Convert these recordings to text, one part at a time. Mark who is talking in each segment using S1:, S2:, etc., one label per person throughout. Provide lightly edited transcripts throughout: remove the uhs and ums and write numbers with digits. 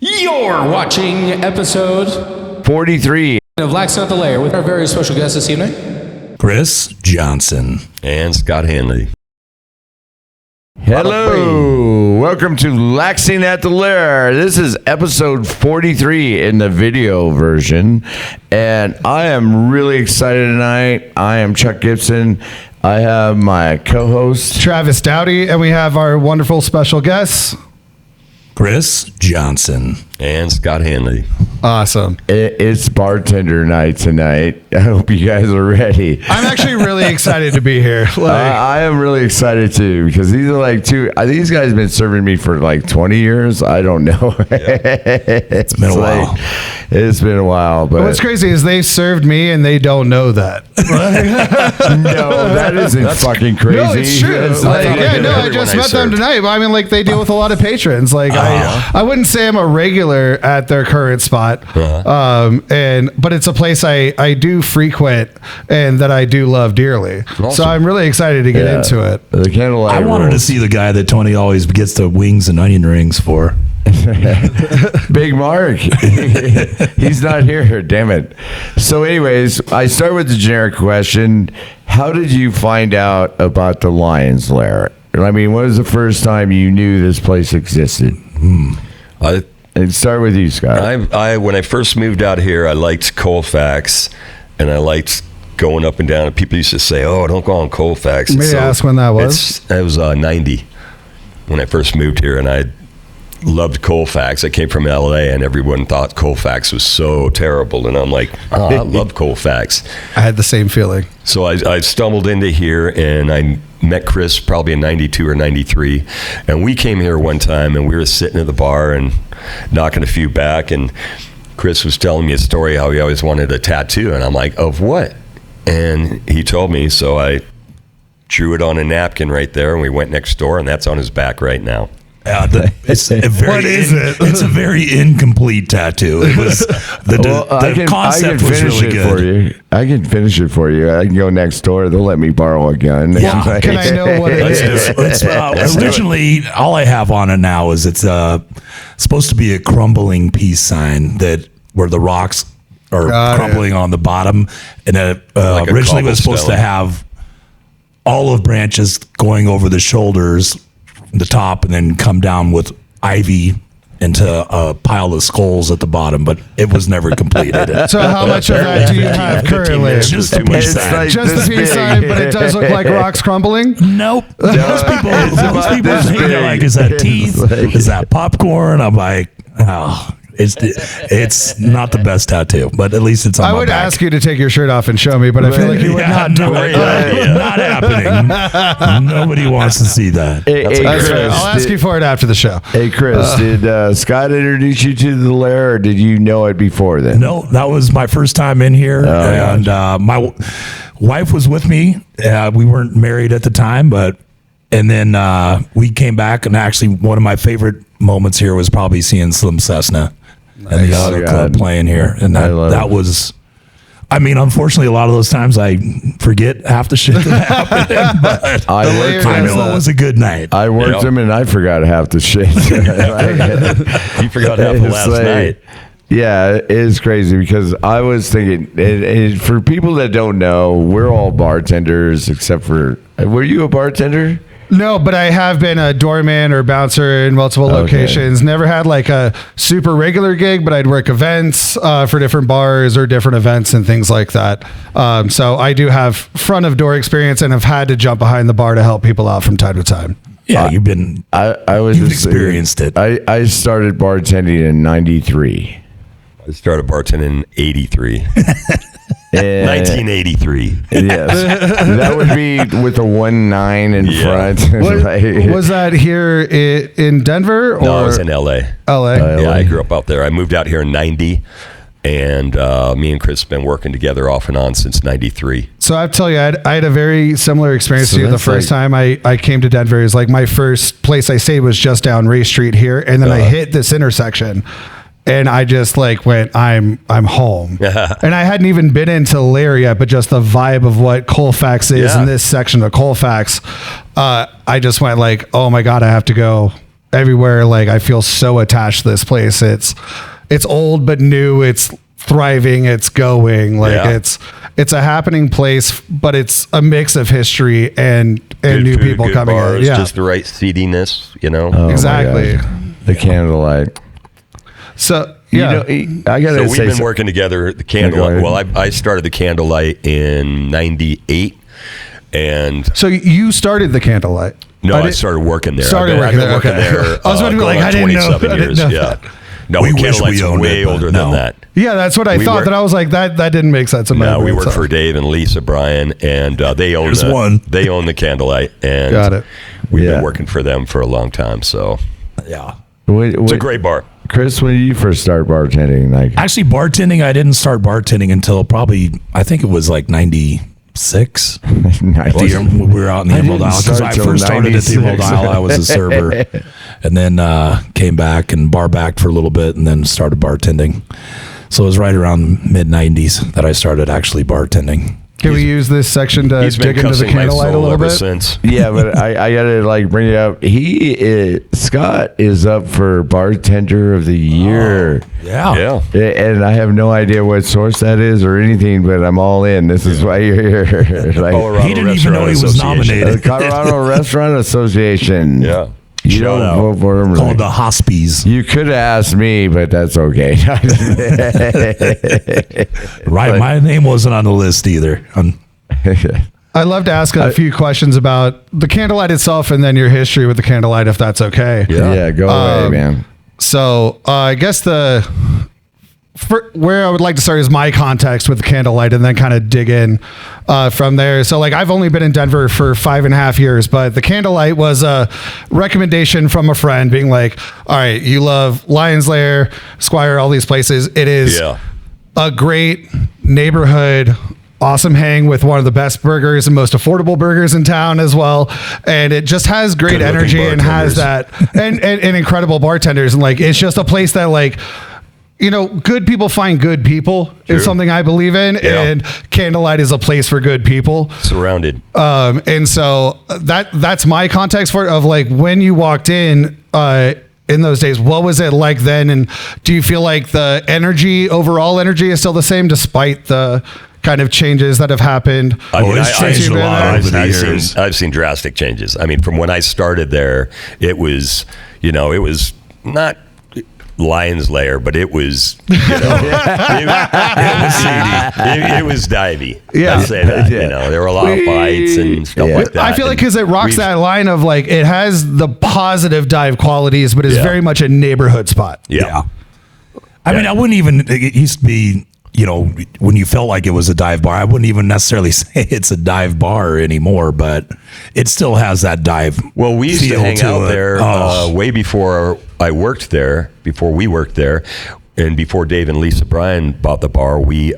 S1: You're watching episode
S2: 43
S1: of Laxin at the Lair with our very special guest this evening,
S3: Chris Johnson
S4: and Scott Hanley.
S2: Hello, welcome to Laxin at the Lair. This is episode 43 in the video version, and I am really excited tonight. I am Chuck Gibson. I have my co-host
S5: Travis Dowdy, and we have our wonderful special guest,
S3: Chris Johnson
S4: And Scott Hanley.
S5: Awesome.
S2: It's bartender night tonight. I hope you guys are ready.
S5: I'm actually really excited to be here.
S2: I am really excited too, because these are like these guys have been serving me for like 20 years. I don't know.
S3: It's been a while.
S2: It's been a while. But
S5: what's crazy is they served me and they don't know that.
S2: No, that isn't fucking crazy.
S5: No, it's true. I just met them tonight. But I mean, like, they deal with a lot of patrons. Like, I wouldn't say I'm a regular at their current spot, but it's a place I do frequent and that I do love dearly. Awesome. So I'm really excited to get into it.
S2: The Candlelight.
S3: I wanted to see the guy that Tony always gets the wings and onion rings for.
S2: Big Mark. He's not here, damn it. So anyways, I start with the generic question. How did you find out about the Lion's Lair? I mean, when was the first time you knew this place existed? And start with you, Scott.
S4: I when I first moved out here, I liked Colfax, and I liked going up and down. And people used to say, "Oh, don't go on Colfax."
S5: May I ask when that was?
S4: It was 90 when I first moved here, and I loved Colfax. I came from LA, and everyone thought Colfax was so terrible, and I'm like, I love Colfax.
S5: I had the same feeling.
S4: So I stumbled into here, and I met Chris probably in 92 or 93, and we came here one time, and we were sitting at the bar and knocking a few back, and Chris was telling me a story how he always wanted a tattoo, and I'm like, of what? And he told me, so I drew it on a napkin right there, and we went next door, and that's on his back right now.
S3: It's a very
S5: What is it?
S3: It's a very incomplete tattoo. It was the concept was really good.
S2: For you. I can finish it for you. I can go next door. They'll let me borrow a gun.
S5: Yeah. Can I know what it is?
S3: Originally, all I have on it now is it's supposed to be a crumbling peace sign where the rocks are crumbling on the bottom, and it
S4: Like
S3: originally was supposed to have olive branches going over the shoulders, the top, and then come down with ivy into a pile of skulls at the bottom, but it was never completed.
S5: So how much of that do you have currently?
S3: Just the peace sign.
S5: Just the peace sign, but it does look like rocks crumbling?
S3: Nope. Most people they're like, is that teeth? Is that popcorn? I'm like, oh. It's not the best tattoo, but at least it's on my back.
S5: I would ask you to take your shirt off and show me, but I feel like you would not do it.
S3: Not happening. Nobody wants to see that.
S2: Hey,
S5: Chris, I'll ask you for it after the show.
S2: Hey, Chris, did Scott introduce you to the Lair, or did you know it before then?
S3: No, that was my first time in here, and my wife was with me. We weren't married at the time, and then we came back, and actually one of my favorite moments here was probably seeing Slim Cessna and the other club playing here, and that was. I mean, unfortunately, a lot of those times I forget half the shit that happened, but I know it was a good night.
S2: I worked them, and I forgot half the shit.
S4: You forgot half the last night.
S2: Yeah, it is crazy, because I was thinking, for people that don't know, we're all bartenders, except for, were you a bartender?
S5: No, but I have been a doorman or bouncer in multiple locations. Never had like a super regular gig, but I'd work events for different bars or different events and things like that. So I do have front of door experience and have had to jump behind the bar to help people out from time to time.
S3: Yeah, you've experienced it.
S2: I started bartending in 93.
S4: I started bartending in 83. 1983.
S2: Yes, that would be with a 19 in front.
S5: Was that here in Denver? Or?
S4: No, I was in LA. Yeah, I grew up out there. I moved out here in 90, and me and Chris have been working together off and on since 93.
S5: So I have to tell you, I had a very similar experience to you. The first time I came to Denver, it was like my first place I stayed was just down Ray Street here, and then I hit this intersection. And I just like went, I'm home. And I hadn't even been into Lair yet, but just the vibe of what Colfax is in this section of Colfax, I just went like, oh my God, I have to go everywhere. Like I feel so attached to this place. It's old but new. It's thriving. It's going. Like it's a happening place, but it's a mix of history and
S4: Good
S5: new
S4: food,
S5: people
S4: good
S5: coming
S4: bars,
S5: in. Yeah,
S4: just the right seediness, you know.
S2: Oh my
S5: exactly.
S2: gosh. The Candlelight.
S5: So yeah,
S2: You know, I gotta
S4: So we've
S2: say,
S4: been working together at the Candlelight. Well, I started the Candlelight in '98, and
S5: so you started the Candlelight.
S4: no, I started working there.
S5: Started
S4: I've been
S5: working there, okay. I was about to be
S4: going
S5: like,
S4: on
S5: I didn't know.
S4: 27
S5: I didn't
S4: years,
S5: know
S4: yeah.
S5: that.
S4: No,
S3: We wish
S4: Candlelight's
S3: we owned
S4: way
S3: it, but
S4: older
S3: no.
S4: than that.
S5: Yeah, that's what I thought.
S4: work-
S5: That I was like, that didn't make sense in my
S4: No, we
S5: brain,
S4: work
S5: so.
S4: for Dave and Lisa Bryan, and they own
S3: There's one.
S4: They own the Candlelight, and
S5: Got it.
S4: we've
S2: Yeah.
S4: been working for them for a long time. So
S3: Yeah.
S4: it's a great bar.
S2: Chris, when did you first start bartending? Like,
S3: Actually, bartending, I didn't start bartending until probably, I think it was like 96. The year we were out in the
S2: I
S3: Emerald
S2: didn't
S3: Isle. Because
S2: start
S3: I
S2: till
S3: first started at the Emerald
S2: 96.
S3: Isle, I was a server. And then came back and bar backed for a little bit and then started bartending. So it was right around mid-90s that I started actually bartending.
S5: Can we use this section to
S4: He's been
S5: dig into the
S4: cussing my
S5: Candlelight a
S4: soul
S5: little
S4: ever
S5: bit?
S4: since.
S2: yeah, but I gotta like bring it up. Scott is up for bartender of the year.
S3: Yeah.
S4: Yeah.
S2: And I have no idea what source that is or anything, but I'm all in. This is why you're here. Like,
S4: Colorado
S3: He didn't even know he
S4: Restaurant
S3: was
S4: Association.
S3: nominated.
S2: the Colorado Restaurant Association.
S4: Yeah.
S2: You
S4: Shout
S2: don't
S4: out.
S2: vote for him.
S3: Called the Hospies.
S2: You could have asked me, but that's okay.
S3: Right. My name wasn't on the list either.
S5: I'd love to ask a few questions about the Candlelight itself and then your history with the Candlelight, if that's okay.
S2: Yeah, go away, man.
S5: So I guess where I would like to start is my context with the Candlelight and then kind of dig in from there. So like I've only been in Denver for 5.5 years, but the Candlelight was a recommendation from a friend being like, all right, you love Lion's Lair, Squire, all these places. It is a great neighborhood, awesome hang with one of the best burgers and most affordable burgers in town as well. And it just has great
S4: Good-looking
S5: energy and has that and incredible bartenders. And like, it's just a place that like, you know, good people find good people is something I believe in.
S4: Yeah.
S5: And Candlelight is a place for good people.
S4: Surrounded.
S5: And so that's my context for it, of like when you walked in those days, what was it like then? And do you feel like the overall energy is still the same despite the kind of changes that have happened?
S4: I mean,
S3: it's changed a lot over the years.
S4: I've seen drastic changes. I mean, from when I started there, it was not Lion's Lair, but it was, it was divey.
S5: Yeah.
S4: Let's say that. You know, there were a lot of fights and stuff like that.
S5: I feel like because it rocks
S4: we've-
S5: that line of like, it has the positive dive qualities, but is very much a neighborhood spot.
S4: Yeah.
S3: I mean, I wouldn't even, it used to be, you know, when you felt like it was a dive bar, I wouldn't even necessarily say it's a dive bar anymore, but it still has that dive.
S4: Well, we used to
S3: feel
S4: hang out
S3: it.
S4: there
S3: Oh.
S4: way before I worked there, before we worked there, and before Dave and Lisa Bryan bought the bar. We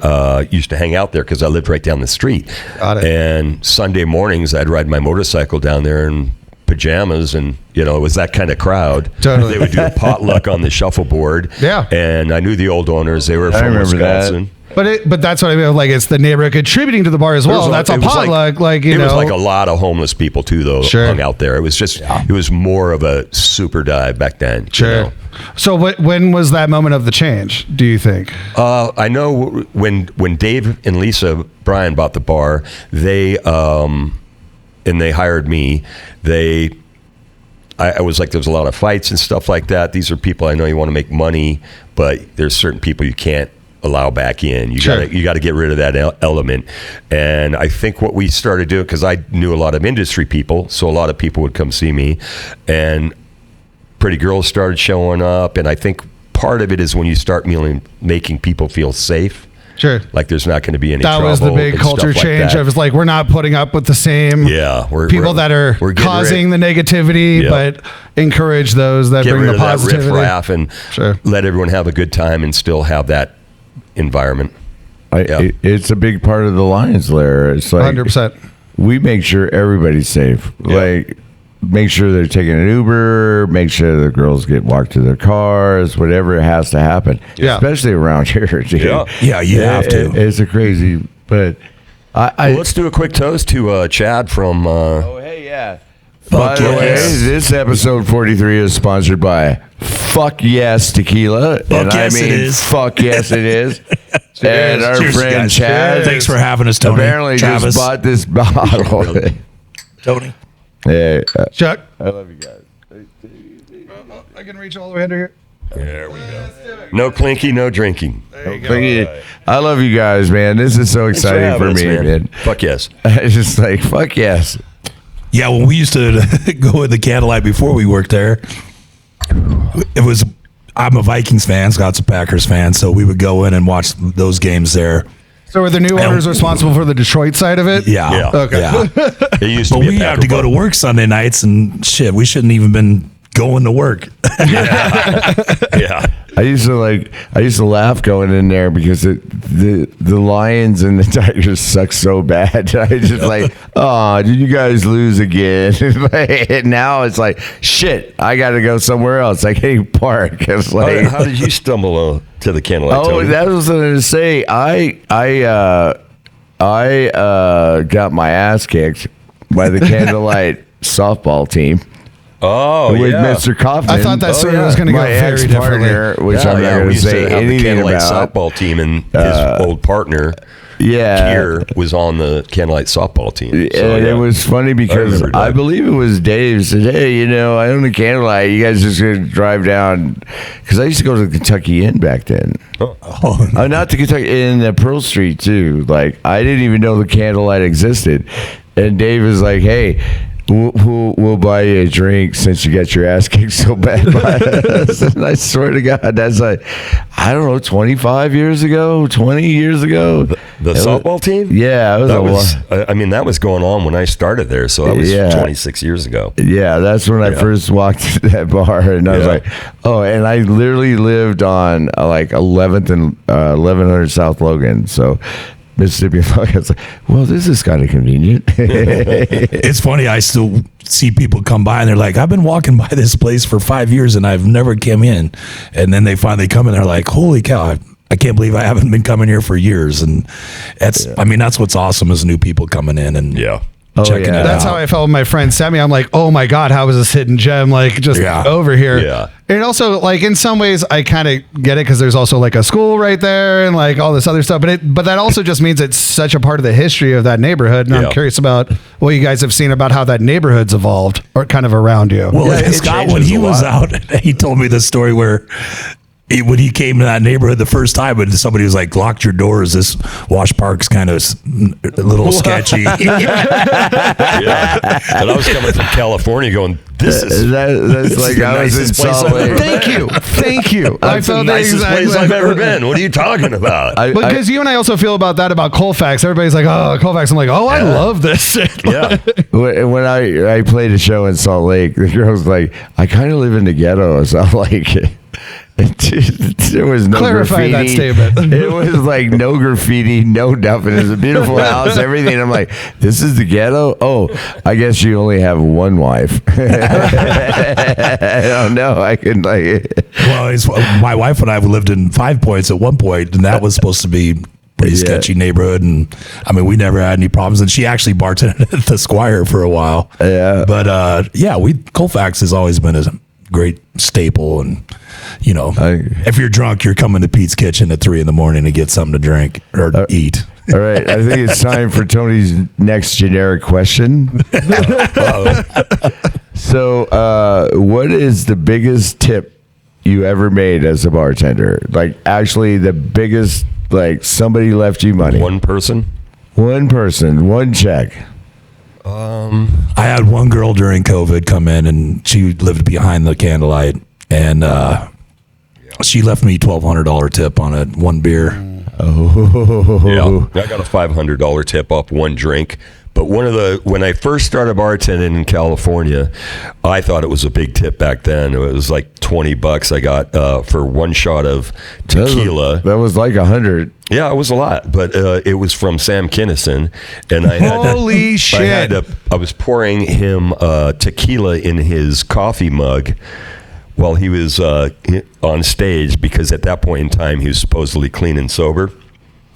S4: used to hang out there because I lived right down the street.
S5: Got it.
S4: And Sunday mornings, I'd ride my motorcycle down there in pajamas, and it was that kind of crowd.
S5: Totally.
S4: They would do a potluck on the shuffleboard.
S5: Yeah.
S4: And I knew the old owners. They were from
S2: remember that.
S4: Wisconsin.
S5: But that's what I mean. Like, it's the neighborhood contributing to the bar as well. That's a
S4: It was
S5: potluck. Like,
S4: it was like a lot of homeless people too, though,
S5: Sure.
S4: hung out there. It was just, it was more of a super dive back then.
S5: Sure. So when was that moment of the change, do you think?
S4: I know when Dave and Lisa Bryan bought the bar, they hired me. I was like, there was a lot of fights and stuff like that. These are people I know you want to make money, but there's certain people you can't allow back in. You got to get rid of that element. And I think what we started doing, because I knew a lot of industry people, so a lot of people would come see me, and pretty girls started showing up. And I think part of it is when you start making people feel safe.
S5: Sure.
S4: Like there's not going to be any
S5: That
S4: trouble.
S5: was the big
S4: and
S5: culture
S4: stuff like
S5: change.
S4: that.
S5: Of it's like, we're not putting up with the same people that are
S4: we're getting
S5: causing the negativity,
S4: Yep.
S5: but encourage those that
S4: get
S5: bring
S4: rid
S5: the
S4: of that
S5: positivity.
S4: riff-raff and
S5: Sure.
S4: let everyone have a good time and still have that environment.
S2: It's a big part of the Lions Lair. It's like
S5: 100%.
S2: we make sure everybody's safe. Like, make sure they're taking an Uber, make sure the girls get walked to their cars, whatever has to happen.
S5: Yeah.
S2: Especially around here, dude.
S3: Yeah, you have to.
S2: It's a crazy, but
S4: Well, let's do a quick toast to Chad from...
S2: oh, hey, yeah. By the way,
S3: yes.
S2: this episode 43 is sponsored by Fuck Yes Tequila.
S3: Fuck yes, it is.
S2: Fuck yes, it is. And our
S3: Cheers,
S2: friend
S3: guys.
S2: Chad
S3: Thanks for having us, Tony.
S2: apparently
S3: Travis.
S2: just bought this bottle.
S3: Tony.
S2: Hey,
S5: Chuck,
S2: I love you guys.
S5: I can reach all the way under here.
S4: There we go. No clinky, no drinking.
S2: I love you guys, man. This is so exciting for
S4: Thanks
S2: me,
S4: having us,
S2: man.
S4: Fuck yes.
S2: It's just like, fuck yes.
S3: Yeah, when we used to go in the Candlelight before we worked there, I'm a Vikings fan, Scott's a Packers fan, so we would go in and watch those games there.
S5: So were the new owners responsible for the Detroit side of it?
S3: Yeah.
S4: Yeah.
S5: Okay.
S3: Yeah.
S4: It used to
S3: But
S4: be
S3: we
S4: a
S3: have to go to work Sunday nights and shit, we shouldn't even been going to work.
S4: Yeah.
S2: I used to laugh going in there because the Lions and the Tigers suck so bad. I just like, oh, did you guys lose again? And now it's like, shit, I got to go somewhere else. I can't even park. It's like,
S4: How did you stumble to the Candlelight?
S2: oh,
S4: Tony?
S2: that was what I was going to say. I got my ass kicked by the Candlelight softball team.
S4: Oh,
S2: with
S4: yeah.
S2: Mr. Kaufman.
S5: I thought that story was going to go
S2: my
S5: very differently.
S2: ex-partner, which I'm not
S4: we
S2: going to
S4: used to
S2: say
S4: have the
S2: anything
S4: Candlelight
S2: about.
S4: softball team, and his old partner,
S2: Yeah.
S4: Kier, was on the Candlelight softball team. So,
S2: And
S4: yeah.
S2: it was funny because
S4: remember that.
S2: I believe it was Dave said, hey, I own the Candlelight. You guys just going to drive down. Because I used to go to the Kentucky Inn back then.
S3: Oh,
S2: Not the Kentucky Inn, the Pearl Street, too. Like, I didn't even know the Candlelight existed. And Dave was like, hey, we'll buy you a drink since you got your ass kicked so bad by us. And I swear to God, that's like, I don't know, 25 years ago, 20 years ago.
S4: The softball team?
S2: Yeah, it was
S4: That
S2: a
S4: was,
S2: lot.
S4: I mean, that was going on when I started there, so that was
S2: Yeah.
S4: 26 years ago.
S2: Yeah, that's when I first walked to that bar, and I was
S4: Yeah.
S2: like, oh, and I literally lived on like 11th and 1100 South Logan, so Mississippi. I was like, well, this is kind of convenient.
S3: it's funny. I still see people come by and they're like, I've been walking by this place for 5 years and I've never come in. And then they finally come and they're like, holy cow, I can't believe I haven't been coming here for years. And that's, I mean, that's what's awesome is new people coming in and checking
S2: yeah.
S3: it
S5: That's
S3: out.
S5: how I felt with my friend Sammy. I'm like, oh my God, how is this hidden gem like just over here?
S4: Yeah.
S5: And also, like, in some ways, I kind of get it because there's also like a school right there and like all this other stuff. But that also just means it's such a part of the history of that neighborhood. And I'm curious about what you guys have seen about how that neighborhood's evolved or kind of around you.
S3: Well,
S4: Yeah, it
S3: Scott, when
S4: changes
S3: he
S4: a
S3: was
S4: lot.
S3: out, he told me the story where when he came to that neighborhood the first time, and somebody was like, "Locked your doors. This Wash Park's kind of a little sketchy."
S4: Yeah. And I was coming from California going, this is
S2: That's like
S4: the
S2: I was in
S4: nicest place
S2: Salt
S4: I've
S2: Lake.
S4: ever been.
S5: Thank you. I
S4: That's the
S5: felt
S4: nicest place I've ever been. What are you talking about?
S5: Because you and I also feel about that about Colfax. Everybody's like, oh, Colfax. I'm like, oh, I love this shit.
S4: Yeah.
S2: When I played a show in Salt Lake, the girl was like, I kind of live in the ghetto. So I'm like, there was no
S5: Clarify
S2: graffiti.
S5: that statement.
S2: It was like no graffiti, no nothing. It was a beautiful house, everything. I'm like, this is the ghetto? Oh, I guess you only have one wife. I don't know. I can like.
S3: Well, my wife and I lived in 5 Points at one point, and that was supposed to be pretty sketchy neighborhood. And I mean, we never had any problems. And she actually bartended at the Squire for a while.
S2: Yeah.
S3: But Colfax has always been a great staple. And, if you're drunk, you're coming to Pete's Kitchen at 3 a.m. to get something to drink or eat.
S2: All right, I think it's time for Tony's next generic question. So, what is the biggest tip you ever made as a bartender? Like, actually, the biggest, like, somebody left you money.
S4: One person?
S2: One person, one check.
S3: I had one girl during COVID come in, and she lived behind the Candlelight, and she left me $1,200 tip on one beer.
S2: Oh,
S4: Yeah. I got a $500 tip off one drink. But when I first started bartending in California, I thought it was a big tip back then. It was like $20 I got for one shot of tequila.
S2: That was like 100.
S4: Yeah, it was a lot, but it was from Sam Kinison, and I had
S5: Holy shit.
S4: I was pouring him tequila in his coffee mug while he was on stage, because at that point in time he was supposedly clean and sober.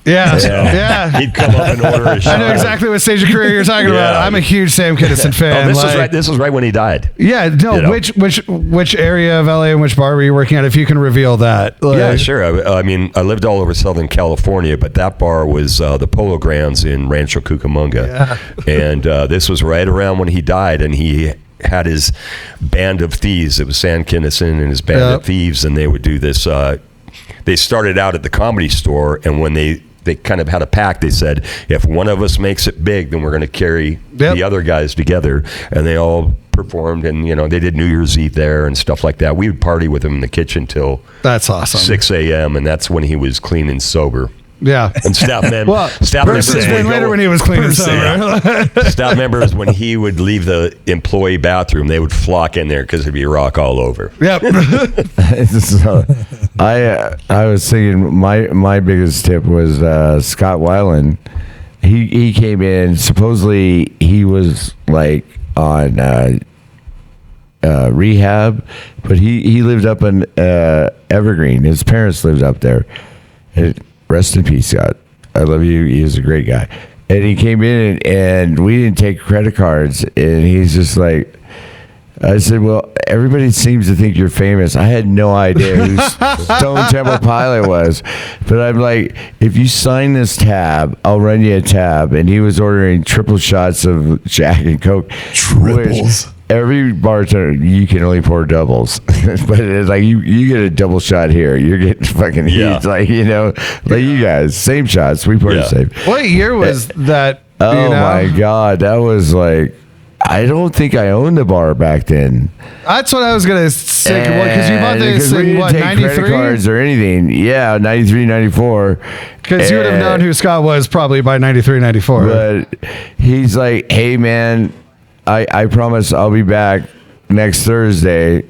S5: Yeah.
S4: He'd come up and order a shot.
S5: I know exactly what stage of career you're talking about. I'm a huge Sam Kinison fan.
S4: This was right when he died.
S5: Yeah, no. You know? Which area of LA and which bar were you working at? If you can reveal that.
S4: Yeah, sure. I mean, I lived all over Southern California, but that bar was the Polo Grounds in Rancho Cucamonga, and this was right around when he died, and he had his band of thieves. It was Sam Kinison and his band of thieves, and they would do this. They started out at the Comedy Store, and when they kind of had a pact, they said, if one of us makes it big, then we're going to carry the other guys together. And they all performed, and they did New Year's Eve there and stuff like that. We would party with him in the kitchen till
S5: that's awesome
S4: 6 a.m. and that's when he was clean and sober.
S5: Yeah.
S4: And staff members
S5: later when he was clean and sober.
S4: Staff members, when he would leave the employee bathroom, they would flock in there because there'd be rock all over.
S5: Yep.
S2: So, I was thinking my biggest tip was Scott Weiland. He came in, supposedly he was like on rehab, but he lived up in Evergreen. His parents lived up there. Rest in peace, Scott. I love you. He was a great guy. And he came in and we didn't take credit cards. And he's just like, I said, well, everybody seems to think you're famous. I had no idea who Stone Temple Pilot was. But I'm like, if you sign this tab, I'll run you a tab. And he was ordering triple shots of Jack and Coke.
S3: Triples.
S2: Every bartender, you can only pour doubles, but it's like you get a double shot here. You're getting fucking huge, like you guys, same shots. We pour the same.
S5: What year was that?
S2: Oh my God, that was like, I don't think I owned the bar back then.
S5: That's what I was gonna say. Because you bought this in what, 93?
S2: Credit cards or anything? Yeah, 93, 94.
S5: Because you would have known who Scott was probably by 93, 94.
S2: But he's like, hey man, I promise I'll be back next Thursday.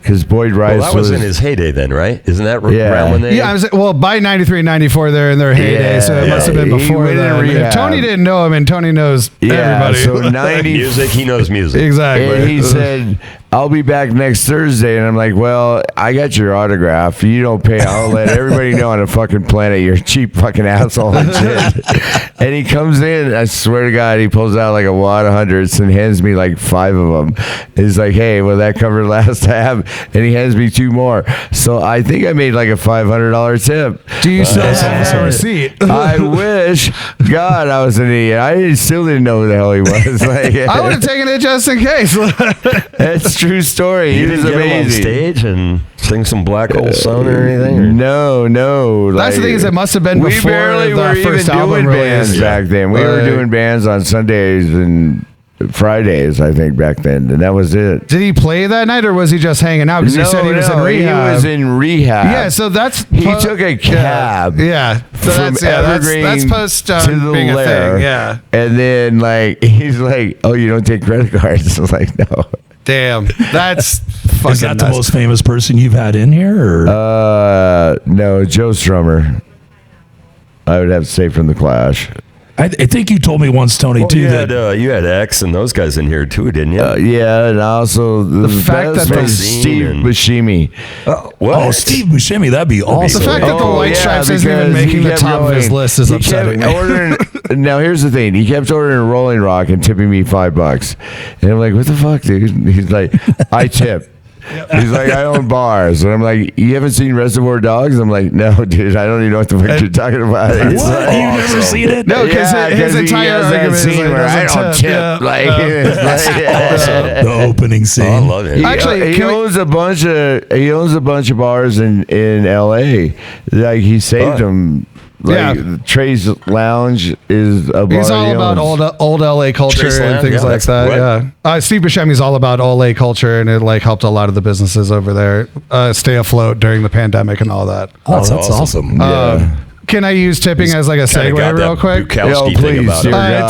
S2: Because Boyd Rice
S4: that was in his heyday then, right? Isn't that around when they...
S5: Yeah, by 93, 94, they're in their heyday, so it must have been before that. If Tony didn't know him, and Tony knows everybody.
S2: So 90...
S4: music, he knows music.
S5: Exactly.
S2: And he said, I'll be back next Thursday. And I'm like, well, I got your autograph. You don't pay. I'll let everybody know on the fucking planet you're a cheap fucking asshole and shit. And he comes in, I swear to God, he pulls out like a wad of hundreds and hands me like 5 of them. He's like, hey, will that cover last tab? And he hands me 2 more. So I think I made like a $500 tip.
S5: Do you still have a receipt?
S2: I wish. God, I was an idiot. I still didn't know who the hell he was. Like,
S5: I would have taken it just in case.
S2: That's true story. He was amazing.
S4: On stage and sing some Black Hole Sun or anything? Or?
S2: No.
S5: That's the thing is, it must have been before
S2: barely
S5: the
S2: were
S5: first
S2: even
S5: album
S2: doing
S5: release.
S2: bands back then. We were doing bands on Sundays and Fridays, I think, back then, and that was it.
S5: Did he play that night, or was he just hanging out? Because he said he was in rehab.
S2: He was in rehab.
S5: Yeah, so that's
S2: he took a cab.
S5: Yeah, so
S2: from Evergreen
S5: that's post
S2: to the
S5: being
S2: Lair.
S5: a thing. Yeah,
S2: and then he's like, "Oh, you don't take credit cards?" I was like, "No."
S5: Damn, that's fucking
S3: Is that
S5: nuts.
S3: the most famous person you've had in here? Or?
S2: No, Joe Strummer. I would have to say from the Clash.
S3: I think you told me once, Tony, too,
S4: you
S3: that
S4: you had X and those guys in here too, didn't you?
S2: Yeah, and also the
S5: fact
S2: best
S5: that
S2: was Steve Buscemi.
S3: Steve Buscemi, that'd be awesome.
S5: The fact that the White Stripes isn't even making the top of his list is upsetting.
S2: Now here's the thing: he kept ordering Rolling Rock and tipping me $5, and I'm like, "What the fuck, dude?" He's like, "I tip." He's like, I own bars. And I'm like, you haven't seen Reservoir Dogs? I'm like, no, dude, I don't even know what the fuck you're talking about.
S3: What? You've never seen it?
S5: No, because his entire argument is
S2: scene where I don't tip.
S3: The opening scene.
S4: Oh, I love it.
S5: Actually,
S2: he owns a bunch of bars in LA. Like he saved them. Like Trey's Lounge is a bar.
S5: He's all about old LA culture and things like that. Yeah, Steve Buscemi's all about LA culture, and it helped a lot of the businesses over there stay afloat during the pandemic and all that.
S3: Oh, that's awesome.
S5: Can I use tipping as like a segue real quick?
S4: Bukowski thing about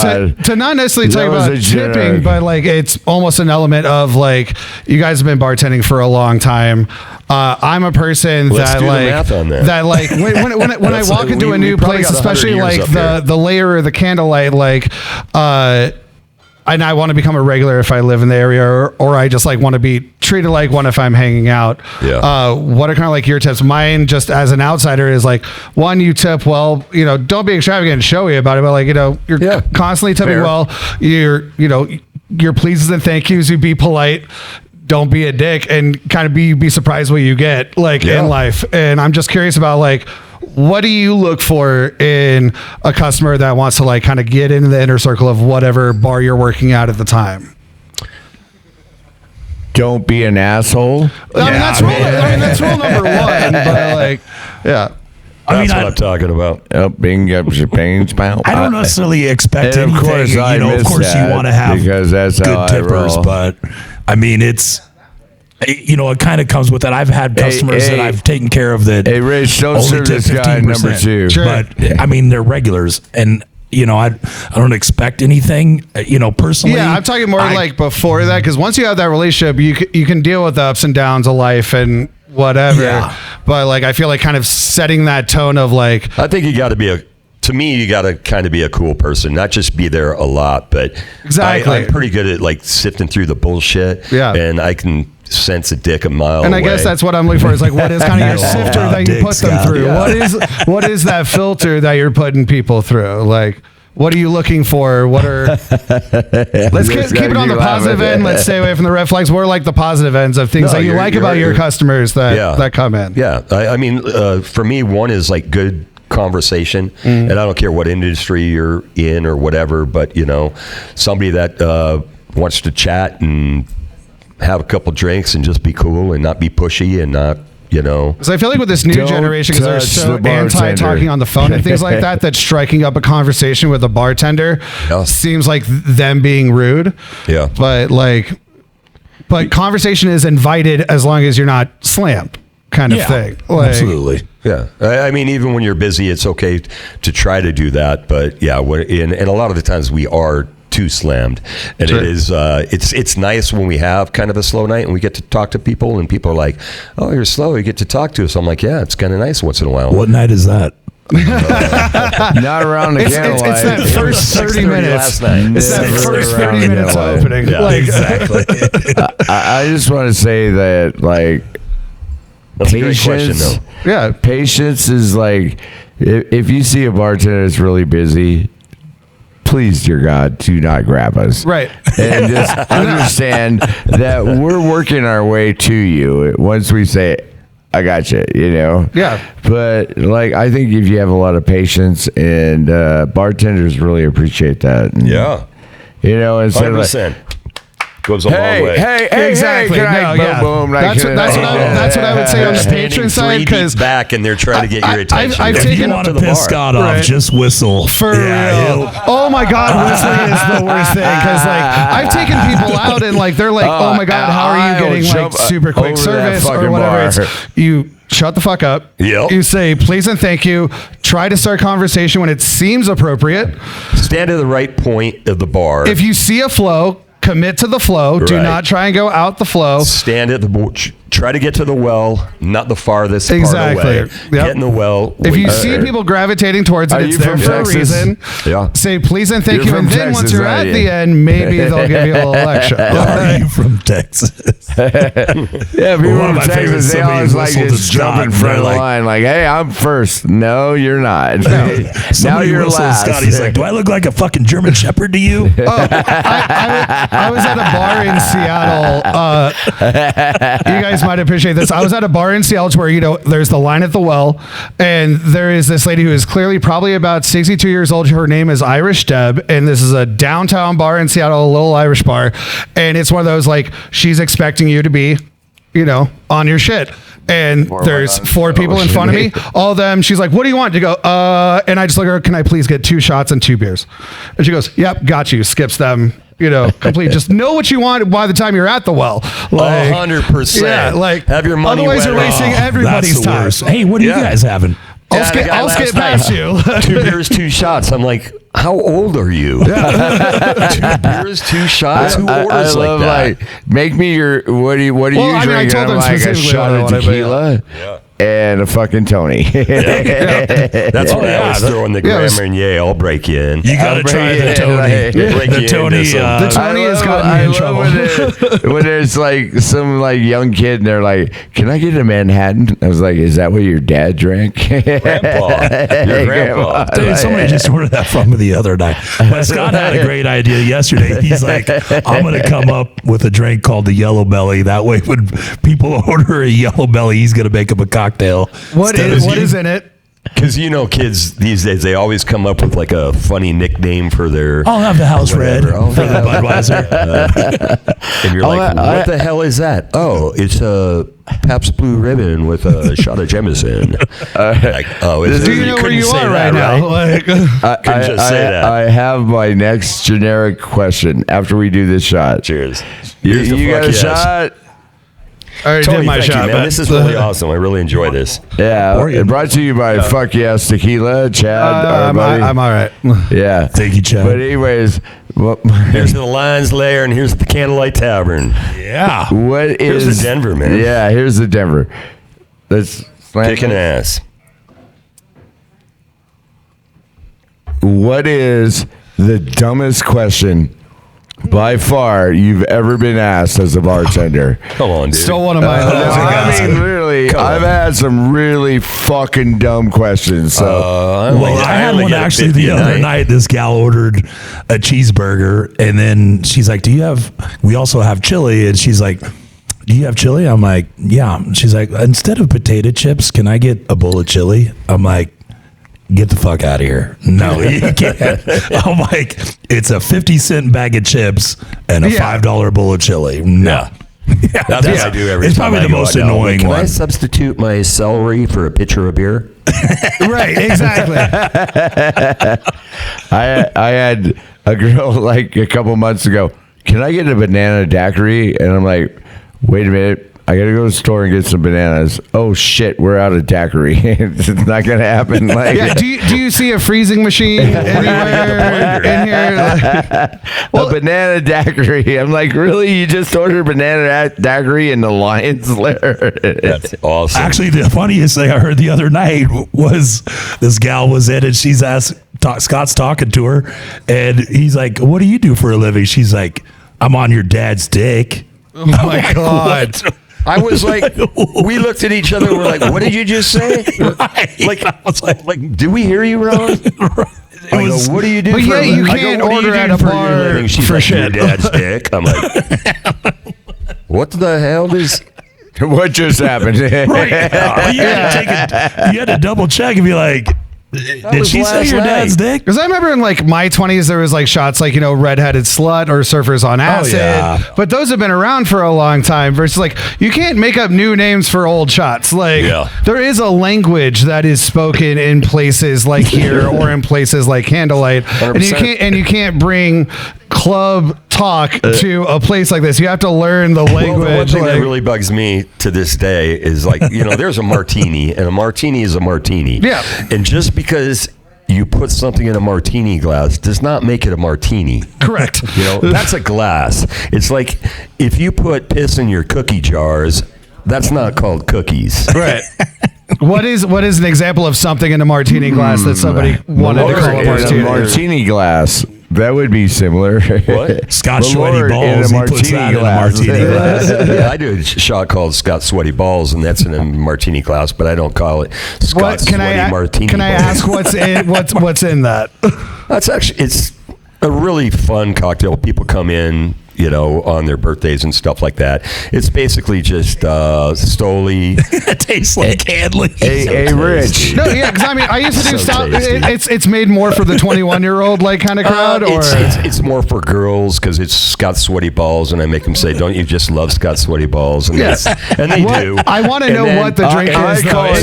S4: it.
S5: To not necessarily talk about tipping, but it's almost an element of you guys have been bartending for a long time. I'm a person when I walk into a new place, especially the Lair or the Candlelight, and I want to become a regular if I live in the area, or I just like want to be treated like one if I'm hanging out.
S4: Yeah.
S5: What are kind of like your tips? Mine, just as an outsider, is like, one, you tip well. Don't be extravagant and showy about it, but like you're constantly tipping
S2: Fair.
S5: well. Your pleases and thank yous. You be polite. Don't be a dick, and kind of be surprised what you get in life. And I'm just curious about like, what do you look for in a customer that wants to like kind of get into the inner circle of whatever bar you're working at the time?
S2: Don't be an asshole.
S5: That's rule number one. But like, yeah.
S4: That's what I'm talking about.
S2: Being up your pains, pal.
S3: I don't necessarily expect
S2: and
S3: anything.
S2: Of course,
S3: of course you want to have
S2: because that's
S3: good
S2: how
S3: tippers,
S2: I roll.
S3: but I mean, it kind of comes with that. I've had customers that I've taken care of that.
S2: Hey, Rich, don't
S3: only
S2: serve
S3: tip
S2: this guy
S3: 15%.
S2: number 2.
S5: Sure.
S3: But I mean, they're regulars, and I don't expect anything. Personally.
S5: Yeah, I'm talking more like before that, because once you have that relationship, you can deal with the ups and downs of life and whatever.
S3: Yeah.
S5: But like, I feel like kind of setting that tone of like,
S4: I think you got to be to me, you got to kind of be a cool person, not just be there a lot, but
S5: Exactly.
S4: I'm pretty good at like sifting through the bullshit.
S5: Yeah.
S4: And I can sense a dick a mile
S5: and I
S4: away.
S5: guess that's what I'm looking for, is like, what is kind of your sifter that you put them through?
S3: Yeah.
S5: What is that filter that you're putting people through? Like, what are you looking for? What are let's keep it on the positive end. Let's stay away from the red flags. What are like the positive ends of things that you like about your customers that come in?
S4: Yeah. I mean, for me, one is like good conversation, and I don't care what industry you're in or whatever, but somebody that wants to chat and have a couple drinks and just be cool and not be pushy and not
S5: So I feel like with this new generation, because they're so anti-talking on the phone and things like that striking up a conversation with a bartender seems like them being rude.
S4: Yeah.
S5: But conversation is invited as long as you're not slammed, kind of thing. Like,
S3: absolutely.
S4: Yeah. I mean, even when you're busy, it's okay to try to do that. But yeah, and a lot of the times we are too slammed, and it is it's nice when we have kind of a slow night and we get to talk to people, and people are like, oh, you're slow, you get to talk to us. I'm like, yeah, it's kind of nice once in a while.
S3: What night is that?
S2: Not around the candlelight.
S5: It's that first 30 minutes. It's that first 30 minutes opening.
S4: Yeah,
S5: like,
S4: exactly.
S2: I just want to say that
S4: That's a great question, though.
S5: Yeah.
S2: Patience is like, if you see a bartender that's really busy, please, dear God, do not grab us.
S5: Right.
S2: And just understand that we're working our way to you once we say, I got you,
S5: Yeah.
S2: But I think if you have a lot of patience, and bartenders really appreciate that. And,
S4: Yeah.
S2: instead
S4: 100%. Goes a long way.
S5: Exactly.
S2: Boom.
S5: That's what I would say on the patron side, because
S4: back and they're trying to get your attention.
S5: I've
S3: If
S5: taken
S3: you want
S4: to
S3: to
S4: the
S3: piss
S4: bar.
S3: Scott off, just whistle.
S5: For real. Oh my God, whistling is the worst thing, because I've taken people out and they're like, oh my God, how are you getting super quick service or whatever? You shut the fuck up.
S4: Yep.
S5: You say please and thank you. Try to start conversation when it seems appropriate.
S4: Stand at the right point of the bar.
S5: If you see a flow, commit to the flow. Do
S4: Right.
S5: not try and go out the flow.
S4: Stand at the try to get to the well, not the farthest
S5: Exactly.
S4: part away.
S5: Yep.
S4: Get in the well.
S5: If you see people gravitating towards it,
S2: Are
S5: it's
S2: you
S5: there
S2: from
S5: for
S2: Texas?
S5: a reason.
S4: Yeah.
S5: Say please and thank
S2: You're
S5: you, and
S2: from
S5: then once
S2: Texas,
S5: you're at
S2: aren't
S5: the
S2: you?
S5: end, maybe they'll give you a little extra.
S3: Are you from Texas?
S2: Yeah, people
S3: One of
S2: from
S3: my
S2: Texas,
S3: favorites,
S2: they
S3: somebody
S2: always like
S3: whistled
S2: just
S3: to
S2: jump in
S3: John,
S2: front of the
S3: they're
S2: line, like, hey, I'm first. No, you're not. Now
S3: Somebody
S2: you're
S3: whistled
S2: last.
S3: Scott. He's like, do I look like a fucking German Shepherd to you?
S5: I was at a bar in Seattle. You guys might appreciate this. I was at a bar in Seattle where, there's the line at the well, and there is this lady who is clearly probably about 62 years old. Her name is Irish Deb, and this is a downtown bar in Seattle, a little Irish bar. And it's one of those, she's expecting you to be, on your shit. And there's 4 people in front of me. All of them, she's like, what do you want? To go, and I just look at her, can I please get 2 shots and 2 beers? And she goes, yep, got you. Skips them. Complete. Just know what you want by the time you're at the well.
S4: 100%.
S5: Yeah,
S4: have your money.
S5: Otherwise, you're
S4: wet.
S5: wasting everybody's
S3: That's the
S5: time.
S3: worst. Hey, what are you guys having?
S5: I'll skip past you.
S4: 2 beers, 2 shots. I'm like, how old are you? 2 beers, 2 shots. Who orders
S2: I love
S4: like that?
S2: make me your what are you
S5: Well, I mean, I
S2: drinking?
S5: told them
S2: I'm like a
S5: specifically
S2: shot
S5: what I
S2: of
S5: wanted, but
S2: tequila.
S4: Yeah.
S2: and a fucking Tony.
S4: That's what I always throw in the grammar and Yale. I'll break you in.
S3: You got to try the Tony. The Tony.
S5: The Tony has gotten me in trouble.
S2: When there's like some like young kid and they're like, "Can I get a Manhattan?" I was like, "Is that what your dad drank?"
S4: Grandpa. Your grandpa.
S3: Dude, somebody just ordered that from me the other night. But Scott had a great idea yesterday. He's like, I'm going to come up with a drink called the Yellow Belly. That way, when people order a Yellow Belly, he's going to make up a cocktail.
S5: What is in it?
S4: Because kids these days, they always come up with like a funny nickname for their.
S3: I'll have the house red for the Budweiser.
S4: And you're like, what the hell is that? Oh, it's a Pabst Blue Ribbon with a shot of Jameson.
S5: Do you know where you are right now? Like,
S4: couldn't just say that.
S2: I have my next generic question after we do this shot.
S4: Cheers.
S2: You got a shot?
S5: I already
S4: Tony,
S5: did my
S4: thank
S5: shot,
S4: you, man.
S5: but
S4: This is really awesome. I really enjoy this.
S2: Yeah, it brought to you by Fuck Yes Tequila, Chad. Our buddy.
S5: I'm all right.
S2: Yeah.
S3: Thank you, Chad.
S2: But anyways,
S4: Here's the Lions Lair, and here's the Candlelight Tavern.
S3: Yeah.
S2: here's
S4: the Denver, man.
S2: Yeah, here's the Denver. Let's
S4: Kicking ass.
S2: What is the dumbest question by far you've ever been asked as a bartender?
S4: Come on, dude.
S5: Still one of mine.
S2: I mean, really, I've had some really fucking dumb questions. So,
S3: I had one actually the other night. This gal ordered a cheeseburger, and then she's like, we also have chili. And she's like, do you have chili? I'm like, yeah. She's like, instead of potato chips, can I get a bowl of chili? I'm like, get the fuck out of here. No, you can't. I'm like, it's a 50-cent bag of chips and a $5 bowl of chili. No. Yeah,
S4: that's what I do every time.
S3: It's probably the most annoying one.
S4: Can I substitute my celery for a pitcher of beer?
S5: Right, exactly.
S2: I had a girl like a couple months ago, can I get a banana daiquiri? And I'm like, wait a minute. I got to go to the store and get some bananas. Oh, shit, we're out of daiquiri. It's not going to happen. Like,
S5: yeah, do you see a freezing machine anywhere in here?
S2: A banana daiquiri. I'm like, really? You just ordered banana daiquiri in the Lions Lair?
S4: That's awesome.
S3: Actually, the funniest thing I heard the other night was this gal was in and she's asked, Scott's talking to her, and he's like, what do you do for a living? She's like, I'm on your dad's dick.
S5: Oh, my God.
S3: What?
S4: I was like, we looked at each other. We're like, what did you just say?
S3: Right.
S4: Like, I was like, do we hear you wrong? What do you do?
S5: But
S4: for
S5: yeah,
S4: a
S5: you
S4: living?
S5: can't
S4: What do you
S5: order
S4: do
S5: at a
S4: for your
S5: bar
S4: living? She's
S5: for
S4: like,
S5: shit.
S4: Your dad's dick. I'm like, what the hell is?
S2: What just happened?
S3: Right. You had to double check and be like, did she say your dad's dick?
S5: Because I remember in like my 20s, there was like shots like, redheaded slut or surfers on acid.
S3: yeah.
S5: But those have been around for a long time versus like, you can't make up new names for old shots. Like there is a language that is spoken in places like here or in places like Candlelight.
S4: 100%.
S5: And you can't bring club talk to a place like this. You have to learn the language.
S4: Well, the one thing that really bugs me to this day is like, there's a martini, and a martini is a martini.
S5: Yeah.
S4: And just because you put something in a martini glass does not make it a martini.
S5: Correct.
S4: That's a glass. It's like if you put piss in your cookie jars, that's not called cookies.
S5: Right. What is an example of something in a martini glass that somebody wanted to call a martini?
S2: Martini glass. That would be similar.
S4: What?
S3: Scott Sweaty
S2: Lord
S3: Balls.
S2: in a
S3: He puts that in a martini glass.
S4: Yeah, I do a shot called Scott Sweaty Balls, and that's in a martini glass, but I don't call it Scott Sweaty Martini.
S5: Can I ask what's in that?
S4: That's actually, it's a really fun cocktail. People come in, on their birthdays and stuff like that. It's basically just Stoli.
S3: It tastes like Hanley.
S2: Hey, Rich.
S5: No, yeah, because I used to do stuff. It's made more for the 21-year-old like kind of crowd, or
S4: it's more for girls because it's Scott Sweaty Balls, and I make them say, "Don't you just love Scott Sweaty Balls?" And and they do.
S5: I want to know what the drink is.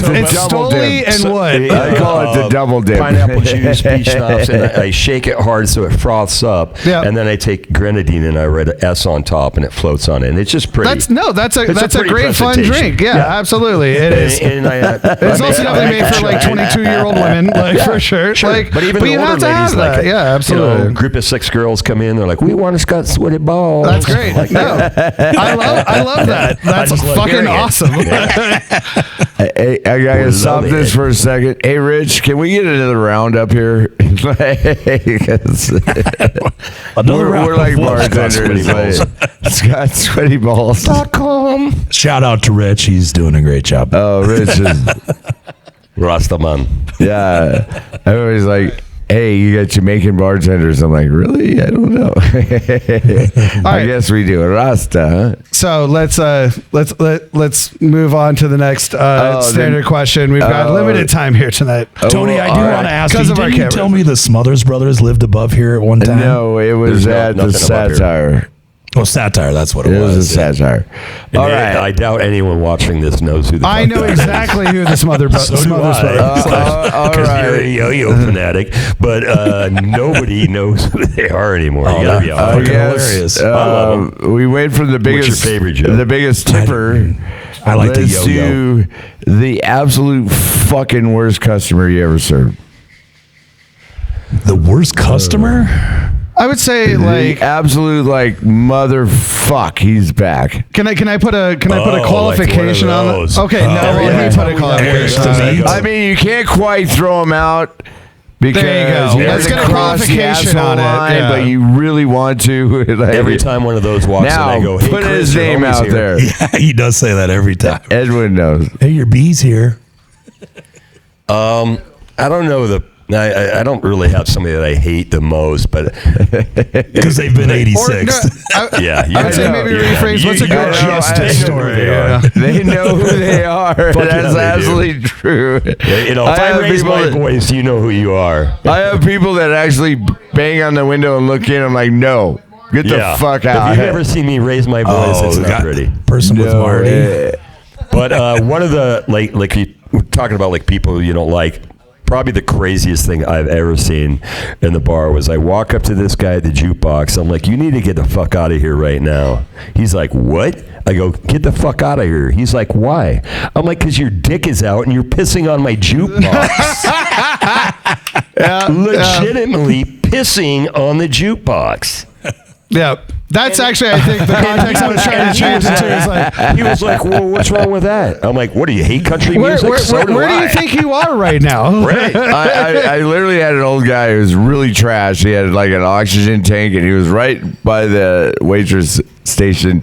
S5: It's Stoli and what?
S2: I call it the double dip.
S4: Pineapple juice, peach schnapps, and I shake it hard so it froths up.
S5: Yeah.
S4: And then I take grenadine and I write an S on top, and it floats on it. And it's just pretty.
S5: That's a great fun drink. Yeah, absolutely, it is.
S4: And
S5: it's also definitely made for like 22-year-old women, like for sure. Like,
S4: but even
S5: you
S4: the
S5: have
S4: older
S5: to have
S4: ladies,
S5: that.
S4: like,
S5: Yeah, absolutely.
S4: A group of 6 girls come in. They're like, "We want a Scott Sweaty Ball."
S5: That's great. No, I love that. That's fucking awesome.
S2: I gotta stop this for a second. Hey, Rich, can we get another round up here?
S3: Another round
S2: we're like
S3: of what?
S2: bartenders. Scott Sweaty Balls.
S3: Shout out to Rich. He's doing a great job.
S2: Oh, Rich is.
S4: Rastaman.
S2: Yeah. I always like, hey, you got Jamaican bartenders. I'm like, really? I don't know. I guess we do a Rasta, huh?
S5: So let's move on to the next standard question. We've got limited time here tonight.
S3: Tony, I do want to ask you, didn't you tell me the Smothers Brothers lived above here at one time?
S2: No, it was at the Satire.
S3: Oh, Satire, that's what it was.
S2: It was a Satire.
S4: All right. I doubt anyone watching this knows who the
S5: I know exactly who the Smothers Brothers
S4: are. Because you're a yo-yo fanatic, but nobody knows who they are anymore. You gotta be
S3: hilarious.
S2: We went from the biggest,
S4: what's your favorite joke?
S2: The biggest tipper.
S3: I like the
S2: Let's
S3: yo-yo.
S2: do the absolute fucking worst customer you ever served.
S3: The worst customer?
S5: I would say
S2: The absolute motherfuck, he's back.
S5: Can I put a qualification on it? Okay, let me put a qualification on it.
S2: I mean, you can't quite throw him out because
S5: there you go. Let's get a qualification on it. Yeah.
S2: But you really want to.
S4: Every time one of those walks in, I go, hey,
S2: put
S4: Chris,
S2: his name out
S4: here.
S2: there.
S3: Yeah, he does say that every time.
S2: Edwin knows.
S3: Hey, your bee's here.
S4: I don't know I don't really have somebody that I hate the most, but
S3: because they've been 86.
S4: yeah,
S5: I would say maybe rephrase. What's a good
S3: justice story?
S2: They know who they are. That's absolutely true.
S4: If I raise my voice, you know who you are.
S2: I have people that actually bang on the window and look in. I'm like, no, get the fuck out.
S4: Have you ever seen me raise my voice? It's not pretty.
S3: Person with Marty.
S4: But one of the like we're talking about people you don't like. Probably the craziest thing I've ever seen in the bar was I walk up to this guy at the jukebox. I'm like, you need to get the fuck out of here right now. He's like, what? I go, get the fuck out of here. He's like, why? I'm like, because your dick is out and you're pissing on my jukebox. Legitimately pissing on the jukebox.
S5: Yeah. That's actually, I think, the context I was trying to change it to. Is like,
S4: he was like, well, what's wrong with that? I'm like, what, do you hate country music?
S5: Where do you think you are right now?
S2: Right. I literally had an old guy who was really trash. He had like an oxygen tank, and he was right by the waitress station.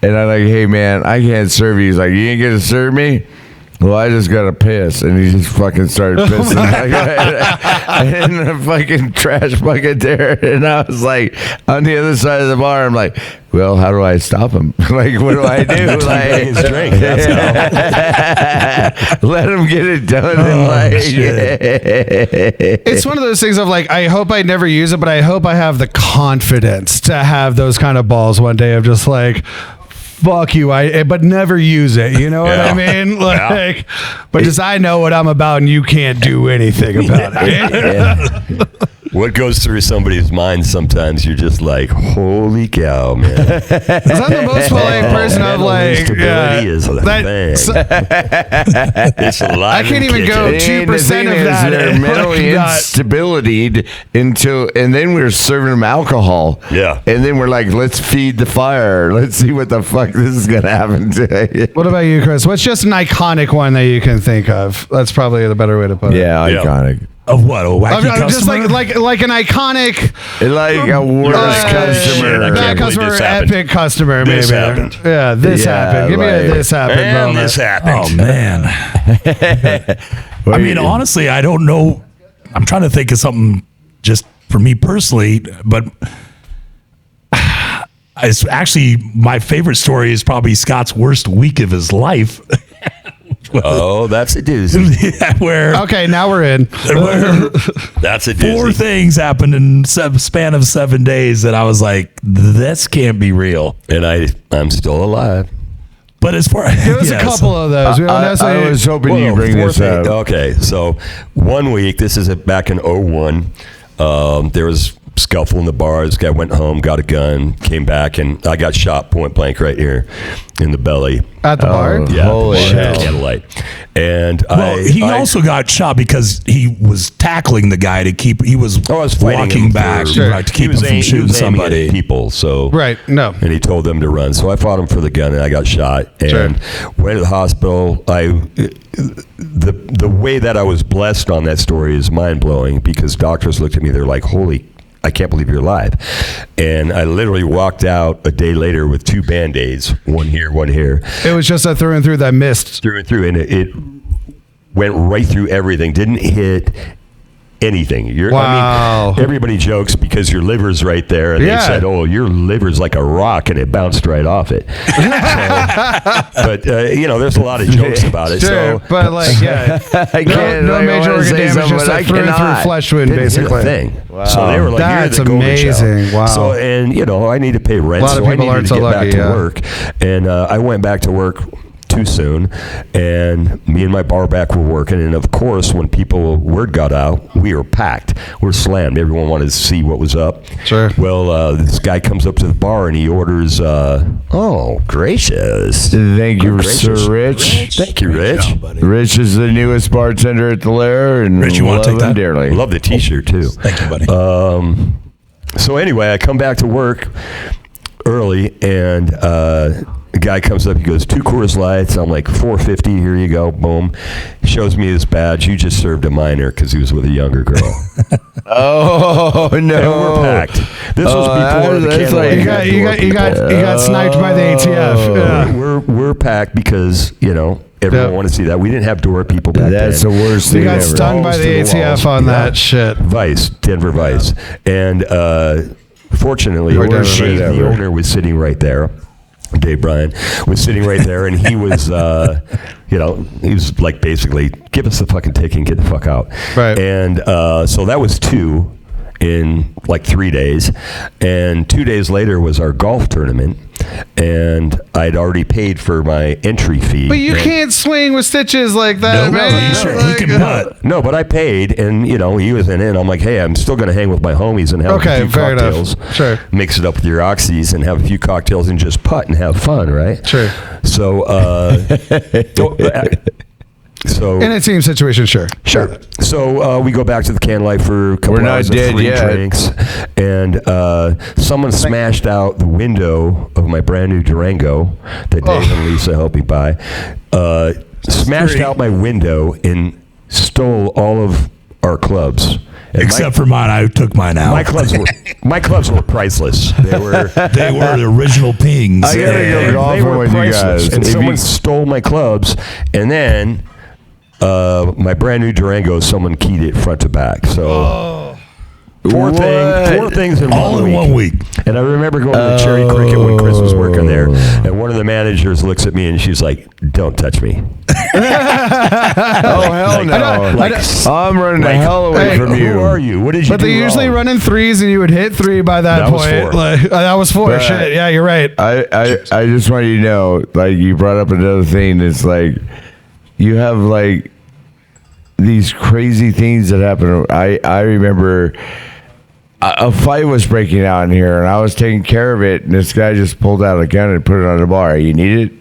S2: And I'm like, hey, man, I can't serve you. He's like, you ain't going to serve me? Well, I just got to piss. And he just fucking started pissing in the fucking trash bucket there. And I was like, on the other side of the bar, I'm like, well, how do I stop him? Like, what do I do? Like,
S4: his drink. That's how.
S2: Let him get it done.
S5: It's one of those things of like, I hope I never use it, but I hope I have the confidence to have those kind of balls one day of just like, fuck you, but never use it. You know what I mean? Like, but just I know what I'm about, and you can't do anything about it.
S4: What goes through somebody's mind sometimes? You're just like, holy cow, man!
S5: Because I'm the most polite person of like,
S4: stability is a thing. It's a lot.
S5: I can't even go 2% of that.
S2: They're mentally instability and then we're serving them alcohol.
S4: Yeah,
S2: and then we're like, let's feed the fire. Let's see what the fuck this is gonna happen to.
S5: What about you, Chris? What's just an iconic one that you can think of? That's probably the better way to put it.
S2: Yeah, iconic.
S3: Of what? A wacky customer?
S5: Just like an iconic,
S2: like a worst customer,
S5: bad customer, epic customer. Maybe.
S4: This happened.
S5: Yeah, this happened. Give me a this happened
S4: and
S5: moment.
S4: this happened.
S3: Oh man. I mean, honestly, I don't know. I'm trying to think of something just for me personally, but it's actually my favorite story is probably Scott's worst week of his life.
S4: Oh, that's a doozy.
S3: Yeah,
S5: okay, now we're in.
S4: That's a doozy.
S3: 4 things happened in span of 7 days that I was like, this can't be real.
S4: And I'm still alive.
S3: But as far
S5: give us a couple of those.
S2: I was hoping you bring this up.
S4: Okay, so 1 week. This is back in 01. There was scuffle in the bar. This guy went home, got a gun, came back, and I got shot point blank right here in the belly.
S5: At the bar?
S4: Yeah,
S2: Holy
S4: at the bar,
S2: hell.
S4: Candlelight. And
S3: He also got shot because he was tackling the guy to keep. He was,
S4: I was fighting
S3: walking
S4: him
S3: back
S4: for-
S3: right, to keep him from
S4: he
S3: shooting
S4: was aiming at
S3: somebody.
S4: people, so
S5: Right. No.
S4: and he told them to run. So I fought him for the gun, and I got shot and went to the hospital. The way that I was blessed on that story is mind blowing because doctors looked at me. They're like, "Holy, I can't believe you're alive." And I literally walked out a day later with 2 Band-Aids, one here, one here,
S5: It was just a through and through that missed.
S4: through and through, and it went right through everything. Didn't hit anything.
S5: Wow.
S4: I mean, everybody jokes because your liver's right there, and
S5: Yeah.
S4: they said, "Oh, your liver's like a rock," and it bounced right off it. But there's a lot of jokes about it.
S5: Sure,
S4: So
S5: but like, yeah,
S2: I can't.
S5: no
S2: like, I
S5: major
S2: wanna
S5: organ
S2: say
S5: damage,
S2: something,
S5: just
S2: but
S5: a
S2: I
S5: through and through
S2: cannot.
S5: flesh wound,
S4: didn't hit a
S5: basically.
S4: thing. So they were like,
S5: That's
S4: "You're the golden
S5: amazing.
S4: child."
S5: Wow.
S4: So I need to pay rent.
S5: A lot of
S4: so I
S5: people
S4: needed
S5: aren't
S4: to
S5: so
S4: get
S5: lucky,
S4: back to
S5: yeah.
S4: work, and I went back to work too soon, and me and my bar back were working, and of course when word got out, we were packed, we're slammed, everyone wanted to see what was up.
S5: Sure.
S4: Well, this guy comes up to the bar and he orders oh gracious,
S2: Thank you,
S4: gracious.
S2: Sir Rich.
S4: Thank you, Rich.
S3: job, buddy.
S2: Rich is the newest bartender at the Lair, and
S3: Rich, you wanna
S2: love
S3: take
S2: him
S3: that?
S2: dearly.
S4: Love the t-shirt too.
S3: Thank you, buddy.
S4: So anyway, I come back to work early, and the guy comes up. He goes, 2 Coors Lights. I'm like, $4.50. Here you go. Boom. He shows me his badge. You just served a minor because he was with a younger girl.
S2: Oh no!
S4: And we're packed. This was before the
S2: that's
S4: Candlelight
S2: like-
S5: You got sniped by the ATF. Yeah.
S4: We're packed because everyone wanted to see that. We didn't have door people back
S2: That's
S4: then.
S2: the worst
S5: You
S2: thing
S5: got
S2: ever.
S5: stung by
S4: Balls
S5: the
S4: to the
S5: ATF
S4: walls.
S5: on
S4: Yeah.
S5: that shit.
S4: Vice, Denver Vice. And fortunately,
S5: Or Denver
S4: Shane,
S2: Vice.
S4: the owner, was sitting right there. Dave Bryan was sitting right there, and he was, he was like basically, give us the fucking ticket and get the fuck out.
S5: Right.
S4: And so that was 2 in like 3 days. And 2 days later was our golf tournament, and I'd already paid for my entry fee.
S5: But you
S4: And-
S5: can't swing with stitches like that,
S3: No,
S5: man.
S3: you sure
S5: Like,
S3: he can putt.
S4: No, but I paid, and he was in it. And I'm like, hey, I'm still going to hang with my homies and have
S5: Okay,
S4: a few
S5: fair enough.
S4: cocktails.
S5: Sure.
S4: Mix it up with your oxys and have a few cocktails and just putt and have fun, right?
S5: Sure.
S4: So,
S5: In a team situation, sure.
S4: Sure. So we go back to the Candlelight for a couple
S2: We're not
S4: hours of
S2: dead
S4: free
S2: yet.
S4: drinks, and someone smashed out the window of my brand new Durango that Dave and Lisa helped me buy. Smashed out my window and stole all of our clubs. And
S3: Except for mine, I took mine out.
S4: my clubs were priceless. They were.
S3: They were the original pings.
S2: I gotta go
S4: And
S2: golfing
S4: they were
S2: with you
S4: priceless.
S2: guys.
S4: And
S2: If
S4: someone
S2: you-
S4: stole my clubs, and then my brand new Durango, someone keyed it front to back. So four things in
S3: All in 1 week.
S4: And I remember going to the Cherry Cricket when Chris was working there, and one of the managers looks at me and she's like, "Don't touch me."
S2: Oh hell no! I'm running the hell away
S5: Hey,
S2: from you.
S4: Who are you? What did you
S5: But
S4: do
S5: they usually
S4: wrong?
S5: run in threes, and you would hit 3 by that
S4: That was
S5: point.
S4: 4.
S5: Like, that was 4.
S2: But-
S5: Shit. Yeah, you're right.
S2: I just want you to know, like, you brought up another thing. It's like you have like these crazy things that happen. I remember a fight was breaking out in here, and I was taking care of it, and this guy just pulled out a gun and put it on the bar. You need it?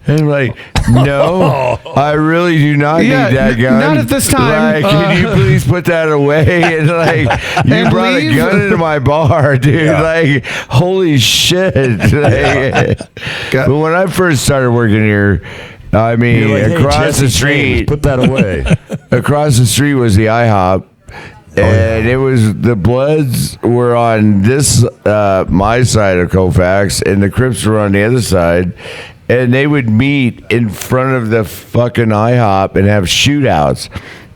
S2: And I'm like, no, I really do not
S5: Yeah,
S2: need that gun.
S5: not at this time.
S2: Like, can you please put that away? And like, you
S5: And
S2: brought
S5: leave?
S2: a gun into my bar, dude. Like, holy shit. Like, but when I first started working here, I mean,
S4: You're like, "Hey,
S2: across
S4: Jesse
S2: the street,
S4: James, put that away."
S2: across the street was the IHOP. And it was, the Bloods were on this, my side of Colfax, and the Crips were on the other side. And they would meet in front of the fucking IHOP and have shootouts.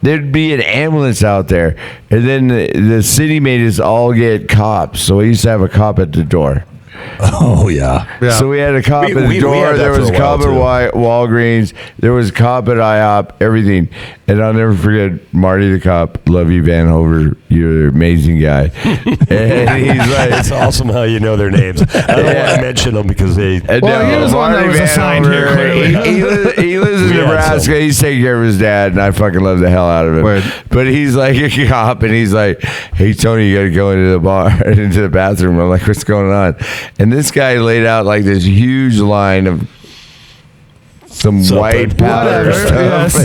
S2: There'd be an ambulance out there. And then the city made us all get cops. So we used to have a cop at the door.
S3: Oh, yeah.
S2: So we had a cop at the
S4: we
S2: door.
S4: had that
S2: There
S4: for
S2: was
S4: a
S2: a cop
S4: while,
S2: at Walgreens. There was a cop at IHOP. Everything. And I'll never forget Marty the cop. Love you, Van Hover. You're an amazing guy. And he's like,
S4: it's awesome how you know their names. I don't want to mention them because they.
S5: He was the one that was assigned here. Clearly,
S2: he lives in Nebraska. He's taking care of his dad, and I fucking love the hell out of him.
S5: Word.
S2: But he's like a cop, and he's like, "Hey Tony, you got to go into the bar, into the bathroom." I'm like, "What's going on?" And this guy laid out like this huge line of some white powder stuff,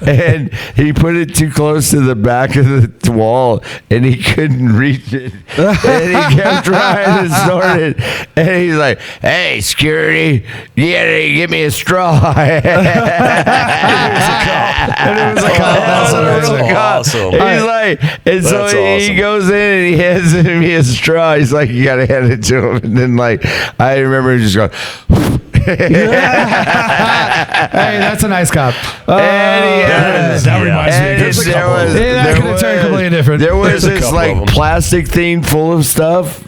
S2: and he put it too close to the back of the wall, and he couldn't reach it, and he kept trying to snort it, and he's like, "Hey, security, you gotta give me a straw." And it was a cop.
S4: Awesome.
S2: He's like, and so he goes in and he hands me a straw. He's like, "You gotta hand it to him," and then like I remember just going.
S5: Hey, that's a nice cop.
S3: That reminds me. There's a couple.
S5: That could have turned completely different.
S2: There was this like plastic thing full of stuff,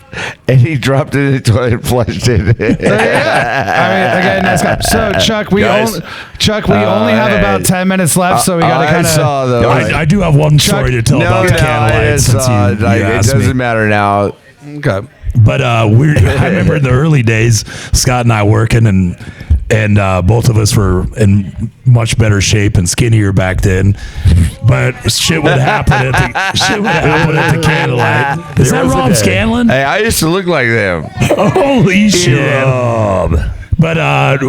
S2: and he dropped it in the toilet and flushed it.
S5: So, yeah. All right, again, nice cop. So Chuck, we only have about 10 minutes left, so we got to kind of.
S3: I do have one story to tell about the Candlelight. Since you
S2: it doesn't matter now.
S5: Okay.
S3: But I remember in the early days, Scott and I working, and both of us were in much better shape and skinnier back then. But shit would happen at the Candlelight. Is that Rob Scanlon?
S2: Hey, I used to look like them.
S3: Holy shit! But back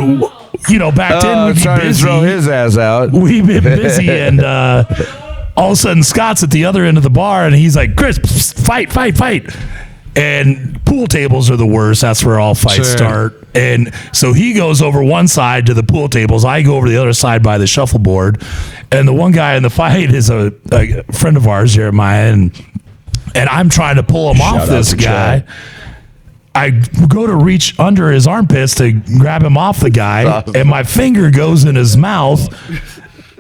S3: then we'd be
S2: trying
S3: busy.
S2: to throw his ass out.
S3: We've been busy, and all of a sudden Scott's at the other end of the bar, and he's like, "Chris, fight!" And pool tables are the worst. That's where all fights start. And so he goes over one side to the pool tables. I go over to the other side by the shuffleboard. And the one guy in the fight is a friend of ours, Jeremiah. And I'm trying to pull him off this guy. I go to reach under his armpits to grab him off the guy. And my finger goes in his mouth.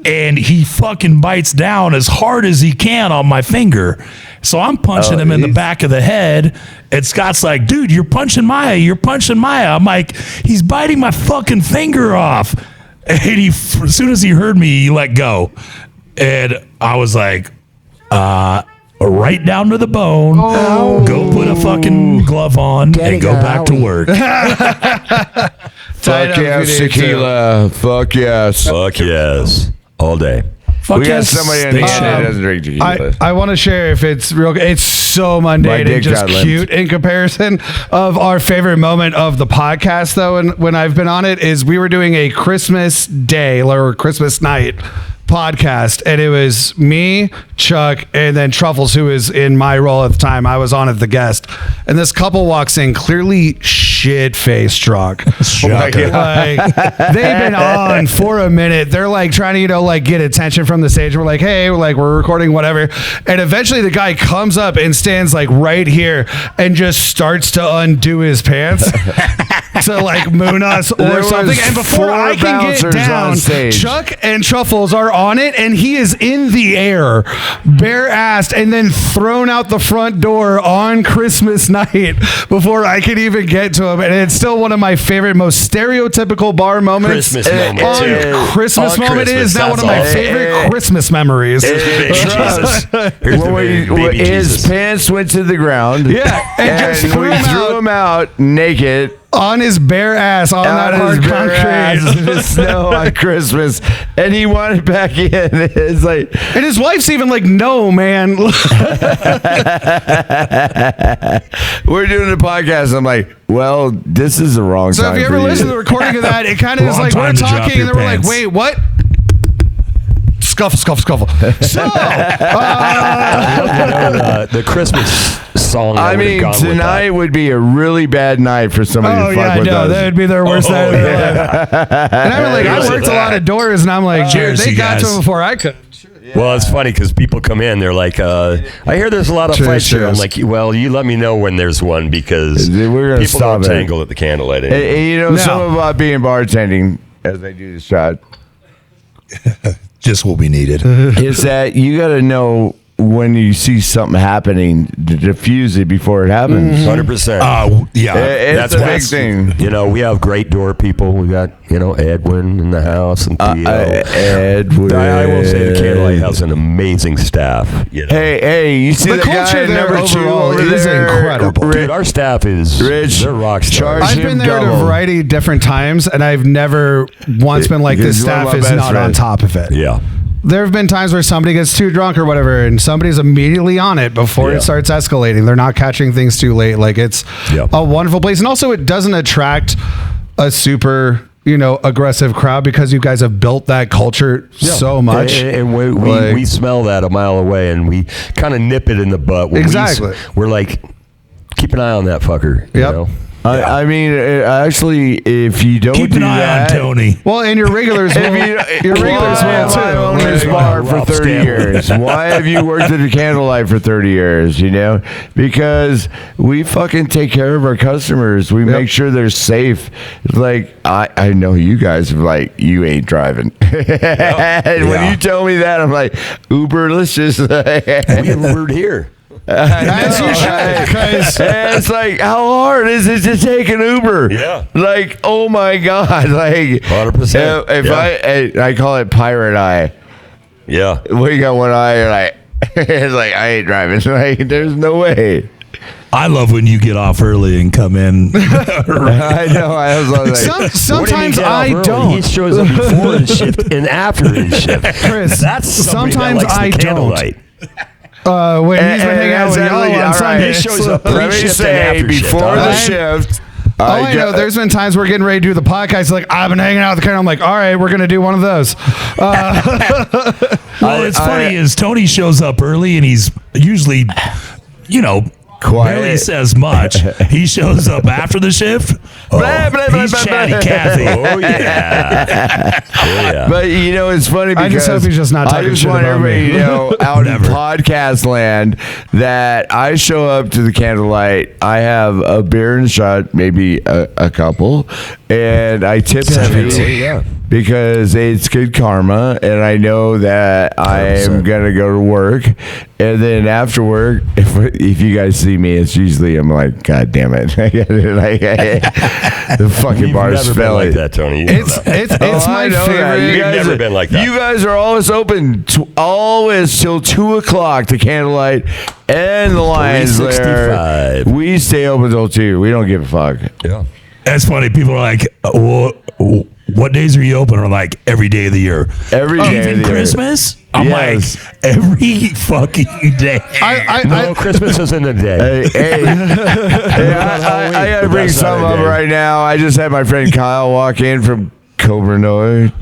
S3: And he fucking bites down as hard as he can on my finger. So I'm punching him in the back of the head. And Scott's like, "Dude, you're punching Maya. I'm like, "He's biting my fucking finger off." And as soon as he heard me, he let go. And I was like, right down to the bone. Go put a fucking glove on and go back to work.
S2: Fuck yes, tequila. Fuck yes.
S4: Fuck yes. All day.
S2: We got somebody in the end that doesn't drink tequila.
S5: I want to share if it's real. It's so mundane and just cute in comparison of our favorite moment of the podcast, though. And when I've been on it, is we were doing a Christmas day or Christmas night podcast, and it was me, Chuck, and then Truffles, who was in my role at the time. I was on as the guest, and this couple walks in, clearly shit-faced drunk. Like, they've been on for a minute. They're like trying to get attention from the stage. We're like, hey, we're recording whatever, and eventually the guy comes up and stands like right here and just starts to undo his pants to moon us or something. And before I can get down, Chuck and Truffles are on it, and he is in the air, bare-assed, and then thrown out the front door on Christmas night before I could even get to him. And it's still one of my favorite, most stereotypical bar moments.
S4: Christmas moment
S5: is now one of my favorite Christmas memories.
S2: His pants went to the ground.
S5: Yeah, and just
S2: we threw him out naked.
S5: On his bare ass on that hard concrete
S2: in the snow on Christmas, and he wanted back in. It's like,
S5: and his wife's even like, "No, man."
S2: We're doing the podcast. I'm like, well, this is the wrong time.
S5: So if you ever listen to the recording of that, it kind of is like we're talking, and then we're like, "Wait, what?" Scuffle. So,
S4: the Christmas song.
S2: I mean, tonight would be a really bad night for somebody to fuck with us.
S5: That would be their worst night of their life. And I worked a lot of doors, and I'm like, they got to him before I could.
S4: Yeah. Well, it's funny because people come in, they're like, I hear there's a lot of fights here. I'm like, well, you let me know when there's one because
S2: we're
S4: people don't tangle at the Candlelight anymore.
S2: Something about being bartending as I do the shot.
S3: Just will be needed.
S2: Is that you got to know when you see something happening, to diffuse it before it happens.
S4: 100%.
S3: Yeah.
S2: It's a big thing.
S4: You know, we have great door people. We got, Edwin in the house and Theo.
S2: Edwin.
S4: I will say the Candlelight has an amazing staff.
S2: Hey, you see
S5: The
S2: the
S5: culture
S2: guy
S5: there
S2: number 2
S5: overall
S2: over
S5: is
S2: there?
S5: incredible.
S4: Dude, our staff is
S2: Rich,
S4: they're rock stars.
S5: I've been there at a variety of different times, and I've never once been like, this
S2: He's one of
S5: staff
S2: my
S5: is
S2: best
S5: not on
S2: friends.
S5: top of it.
S4: Yeah.
S5: There have been times where somebody gets too drunk or whatever, and somebody's immediately on it before
S4: Yeah.
S5: it starts escalating. They're not catching things too late. Like, it's
S4: Yep.
S5: a wonderful place. And also, it doesn't attract a super, aggressive crowd because you guys have built that culture so much.
S4: And we smell that a mile away, and we kind of nip it in the butt. When
S5: Exactly.
S4: We're like, keep an eye on that fucker. You
S5: Yep.
S4: know?
S2: I mean, actually, if you don't
S3: Keep
S2: do
S3: an eye
S2: that,
S3: on Tony.
S5: Well, and your regulars will, your regulars
S2: why
S5: will
S2: have I owned
S5: too.
S2: this bar for
S4: Ralph
S2: 30
S4: Stanley.
S2: years? Why have you worked at the Candlelight for 30 years? Because we fucking take care of our customers. We make sure they're safe. Like, I know you guys are like, you ain't driving. And when you tell me that, I'm like, Uber, let's just.
S4: We Ubered here.
S5: As you should, because
S2: And it's like, how hard is it to take an Uber?
S4: Yeah.
S2: Like, oh my God. Like,
S4: 100%.
S2: If I call it pirate eye.
S4: Yeah.
S2: Well, you got one eye, you're like, it's like, I ain't driving. Like, there's no way.
S3: I love when you get off early and come in.
S2: I know. I was like,
S5: sometimes I don't.
S4: He shows up before his shift and after his shift.
S5: Chris,
S4: That's somebody
S5: sometimes
S4: that likes
S5: I
S4: the
S5: don't.
S4: Candlelight.
S5: When he's been hanging out with y'all on
S2: all
S5: Sunday.
S2: right.
S4: He shows up
S2: Let me
S4: pre-shift and
S2: say,
S4: after shift.
S2: before
S4: All
S2: the
S4: right.
S2: shift,
S5: I know there's been times we're getting ready to do the podcast. Like, I've been hanging out with the car. I'm like, all right, we're going to do one of those.
S3: Well, it's funny is Tony shows up early and he's usually,
S2: Quiet.
S3: barely says much. He shows up after the shift. Oh,
S2: Blah, blah, blah,
S3: he's
S2: blah,
S3: chatty
S2: blah.
S3: Cathy.
S4: Oh, yeah. Oh, yeah.
S2: But it's funny because
S5: I just hope he's just not
S2: I
S5: talking
S2: just
S5: shit
S2: want
S5: about
S2: everybody
S5: me.
S2: to know out in
S3: Never.
S2: podcast land that I show up to the Candlelight. I have a beer and shot, maybe a couple, and I tip heavy.
S4: Yeah.
S2: Because it's good karma, and I know that I am gonna go to work, and then after work, if you guys see me, it's usually I'm like, God damn it, the fucking
S4: You've
S2: bar's
S4: never been like
S2: smelling.
S4: that, Tony. You know
S5: It's
S4: that.
S5: it's
S2: I
S5: my
S2: know that.
S5: favorite.
S2: You guys
S4: never
S2: are-
S4: been like that.
S2: You guys are always open, always till 2:00. The Candlelight and the Lions Lair.
S4: 365.
S2: We stay open till 2. We don't give a fuck.
S4: Yeah.
S3: That's funny. People are like, what days are you open? Or like every day of the year.
S2: Every day of
S3: Even
S2: the year.
S3: Christmas? I'm
S2: Yes.
S3: like, every fucking day.
S4: No, Christmas isn't a day.
S2: Hey, I gotta bring
S4: That's not
S2: something
S4: a
S2: up
S4: day.
S2: right now. I just had my friend Kyle walk in from Cobra Noy.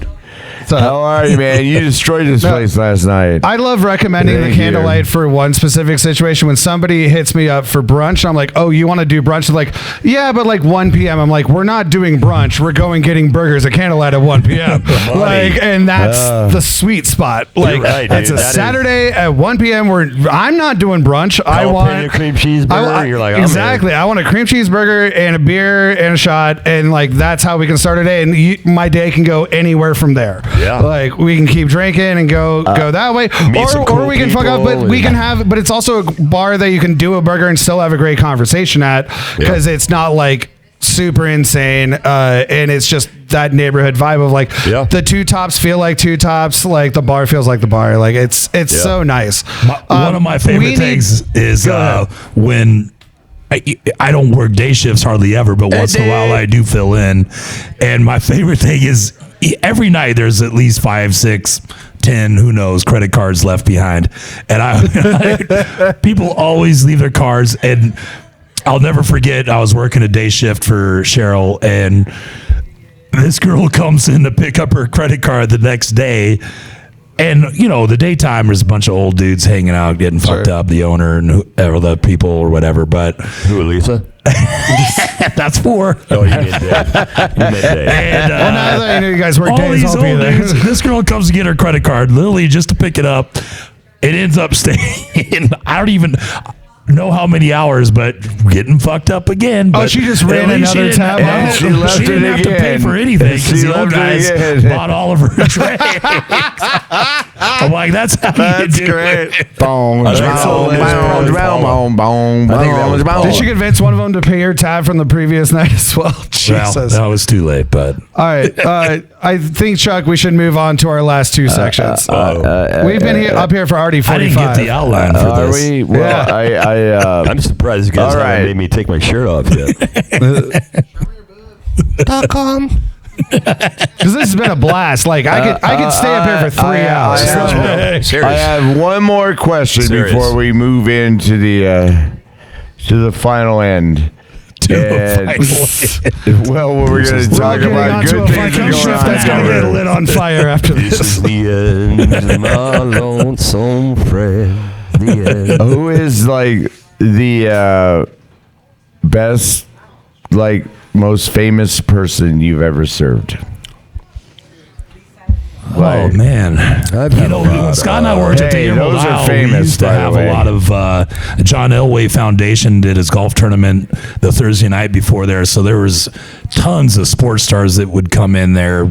S2: How are you, man? You destroyed this place last night.
S5: I love recommending
S2: Thank
S5: the Candlelight for one specific situation. When somebody hits me up for brunch, I'm like, oh, you want to do brunch? They're like, yeah, but like 1 p.m. I'm like, we're not doing brunch. We're going getting burgers at Candlelight at 1 p.m. And that's the sweet spot. Like,
S4: right, dude.
S5: it's a
S4: That is-
S5: Saturday at 1 p.m. where I'm not doing brunch. I
S4: Jalapeno
S5: want
S4: cream cheeseburger. You're like, I'm
S5: exactly. I want a cream cheeseburger and a beer and a shot, and like that's how we can start a day. And my day can go anywhere from there.
S4: Yeah.
S5: Like we can keep drinking and go that way,
S4: some
S5: or
S4: cool
S5: we can fuck up. But
S4: people
S5: we
S4: and-
S5: can have. But it's also a bar that you can do a burger and still have a great conversation at because it's not like super insane, and it's just that neighborhood vibe of like the two tops feel like two tops, like the bar feels like the bar. Like it's so nice.
S3: One of my favorite things is when I don't work day shifts hardly ever, but once in a while I do fill in. And my favorite thing is every night there's at least 5, 6, 10, who knows, credit cards left behind. And people always leave their cards. And I'll never forget, I was working a day shift for Cheryl, and this girl comes in to pick up her credit card the next day. And, the daytime, there's a bunch of old dudes hanging out, getting fucked up, the owner and or the people or whatever. But
S4: Who, Lisa?
S3: that's 4.
S4: Oh, you mean day. You meant day.
S3: And,
S5: Well, now that I know you guys work
S3: all
S5: days,
S3: these
S5: I'll be
S3: old
S5: there.
S3: dudes, this girl comes to get her credit card, literally just to pick it up. It ends up staying, I don't even know how many hours, but getting fucked up again. But
S5: she just
S3: at
S5: ran
S3: least
S5: another
S3: she didn't
S5: tab
S3: have-
S5: on it?
S2: She left
S3: She didn't
S2: it
S3: have to pay
S2: again.
S3: for anything
S2: She
S3: because the old
S2: left it
S3: guys
S2: again.
S3: bought all of her drinks. I'm like, that's how you do
S2: great.
S3: it.
S5: Did you convince one of them to pay your tab from the previous night as well? Jesus.
S3: Well, that was too late, but.
S5: All right. I think, Chuck, we should move on to our last two sections. We've been up here for already 45.
S3: I didn't get the outline for
S2: Are
S3: this.
S2: we? Well,
S4: I'm surprised you guys haven't made me take my shirt off yet.
S5: Because this has been a blast. Like I could stay up here for 3 hours.
S2: I have one more question before we move into the final end. Well, we're going to talk about good things
S5: that's going to get lit on fire after this.
S4: This is the end, my lonesome friend. The end.
S2: Who is like the best, like most famous person you've ever served?
S3: Oh man, Scott and I worked at the Emerald
S2: those are
S3: Isle.
S2: famous,
S3: We used to
S2: by the
S3: have
S2: way.
S3: a lot of John Elway Foundation did his golf tournament the Thursday night before there, so there was tons of sports stars that would come in there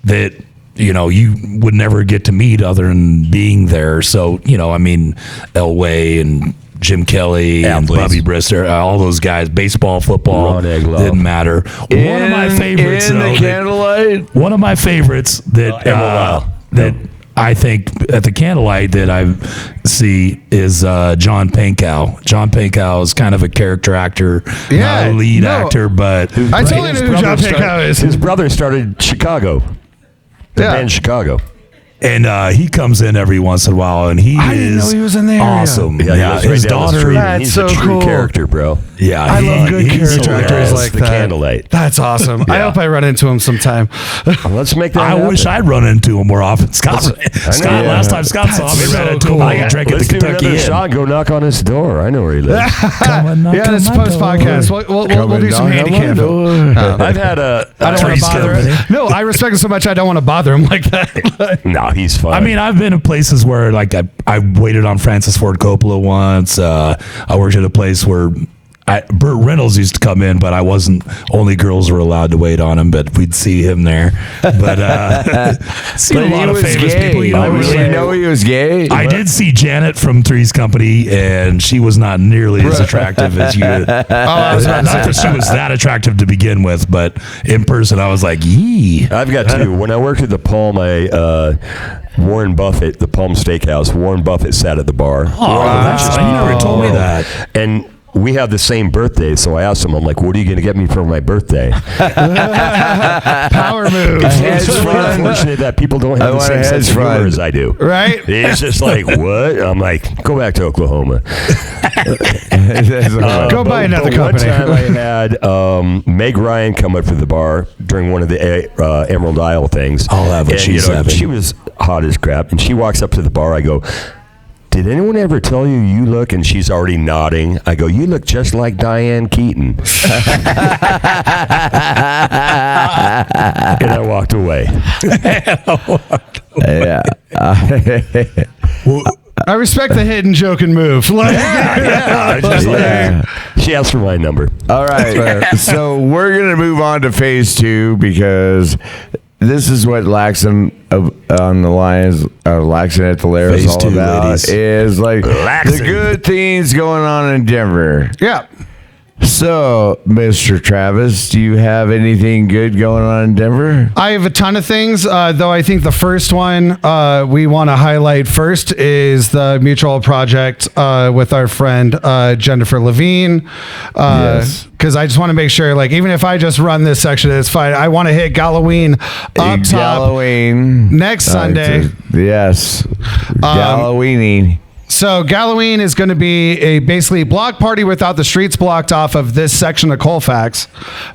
S3: that you would never get to meet other than being there. So I mean, Elway and Jim Kelly and Bobby Brister, all those guys, baseball, football, didn't matter. One of my favorites,
S2: in the Candlelight.
S3: One of my favorites that I think at the Candlelight that I see is John Pankow. John Pankow is kind of a character actor, not a lead actor, but
S5: I totally know who John Pankow is.
S4: His brother started Chicago. The band Chicago.
S3: And he comes in every once in a while, and he
S5: I didn't know he was in there.
S3: awesome.
S4: Yeah,
S3: his daughter.
S4: He's a true character, bro.
S3: Yeah,
S5: I love good
S3: he's
S5: character actors like
S4: the
S5: that.
S4: Candlelight.
S5: That's awesome. I hope I run into him sometime.
S4: Let's make that
S3: I
S4: happen.
S3: wish I'd run into him more often. Last time Scott saw me, ran into him. I drank at the
S4: Let's do
S3: Kentucky
S4: another
S3: Inn.
S4: shot and go knock on his door. I know where he lives.
S5: Yeah, it's post podcast. We'll do some handicap.
S4: I've had a...
S5: I don't want to bother him. No, I respect him so much. I don't want to bother him like that.
S4: No, he's fine.
S3: I mean, I've been in places where like I waited on Francis Ford Coppola once. I worked at a place where Burt Reynolds used to come in, but I wasn't. Only girls were allowed to wait on him, but we'd see him there. But see a lot of famous people. You don't really
S2: know he was gay.
S3: I did see Janet from Three's Company, and she was not nearly as attractive as you. Not that she was that attractive to begin with, but in person, I was like, yee.
S4: I've got two. When I worked at the Palm, Warren Buffett, the Palm Steakhouse, Warren Buffett sat at the bar.
S3: Oh, that's you never told me that.
S4: And we have the same birthday, so I asked him, I'm like, what are you going to get me for my birthday?
S5: Power move.
S4: It's really unfortunate that people don't have the same sense of humor as I do.
S5: Right?
S4: He's just like, what? I'm like, go back to Oklahoma.
S5: Go buy another company.
S4: One time I had Meg Ryan come up to the bar during one of the Emerald Isle things.
S3: I'll have what she's having.
S4: She was hot as crap, and she walks up to the bar. I go, did anyone ever tell you look, and she's already nodding. I go, you look just like Diane Keaton. And I walked away.
S2: Yeah.
S5: I respect the hidden joke and move.
S4: She asked for my number.
S2: All right. So we're going to move on to phase 2 because this is what Laxin on the Lions, Laxin at the Lair is all about.
S3: Ladies.
S2: Is like
S4: Laxin.
S2: the good things going on in Denver.
S5: Yeah.
S2: So, Mr. Travis, do you have anything good going on in Denver?
S5: I have a ton of things, though I think the first one we want to highlight first is the mutual project with our friend Jennifer Levine.
S2: Yes.
S5: Because I just want to make sure, like, even if I just run this section, it's fine. I want to hit Halloween up top
S2: Halloween
S5: next Sunday.
S2: Yes. Halloweeny.
S5: So Halloween is going to be a basically block party without the streets blocked off of this section of Colfax.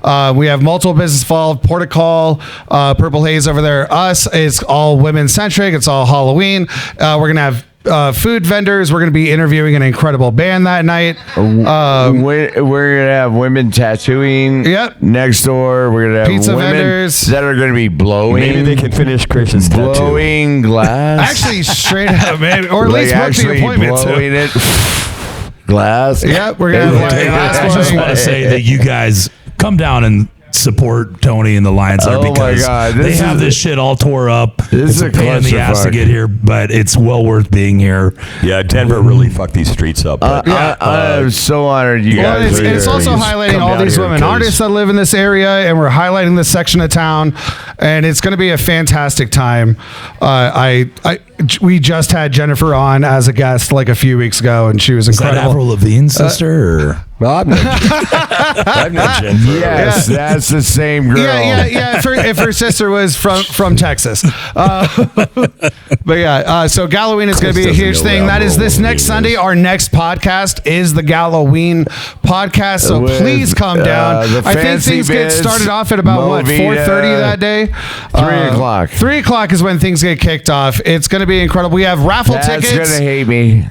S5: We have multiple businesses involved, Portical, Purple Haze over there. Us, it's all women centric. It's all Halloween. We're going to have food vendors. We're going to be interviewing an incredible band that night.
S2: We're going to have women tattooing.
S5: Yep.
S2: Next door, we're going to have
S5: Pizza
S2: women
S5: vendors
S2: that are going to be blowing.
S4: Maybe they can finish Christian's tattoo.
S2: blowing glass.
S5: Actually, straight up, man. Or at
S2: like
S5: least book the
S2: actually
S5: appointment.
S2: blowing it. Glass.
S5: Yeah, we're going to have
S3: I just want to say that you guys come down and support Tony and the Lions there
S2: Oh my
S3: because
S2: God,
S3: they
S2: this
S3: have
S2: is-
S3: this shit all tore up.
S2: This is
S3: It's a
S2: a
S3: pain in the ass to
S2: clusterfuck.
S3: get here, but it's well worth being here.
S4: Yeah, Denver really fucked these streets up. But,
S2: I'm so honored you
S5: Well,
S2: guys
S5: it's,
S2: are
S5: it's
S2: here.
S5: also
S4: Please
S5: highlighting
S4: come
S5: all
S4: down
S5: these
S4: here,
S5: women
S4: 'cause-
S5: artists that live in this area, and we're highlighting this section of town, and it's going to be a fantastic time. We just had Jennifer on as a guest like a few weeks ago, and she was
S3: Is that
S5: incredible.
S3: Avril Lavigne's sister? Or?
S4: well, I've known Jen for
S2: Yes, that's the same girl.
S5: Yeah. If her sister was from Texas, but yeah. So Halloween is going to be a
S4: Chris
S5: huge
S4: doesn't know
S5: thing.
S4: where
S5: That is
S4: Avril
S5: this
S4: Lavigne
S5: next
S4: is.
S5: Sunday. Our next podcast is the Halloween podcast. So
S2: With,
S5: please come down.
S2: the
S5: I think
S2: Fancy
S5: things get
S2: Biz,
S5: started off at about what,
S2: Movita,
S5: 4:30 that day.
S2: 3 o'clock.
S5: 3 o'clock is when things get kicked off. It's going to be incredible. We have raffle
S2: That's
S5: tickets.
S2: gonna hate me.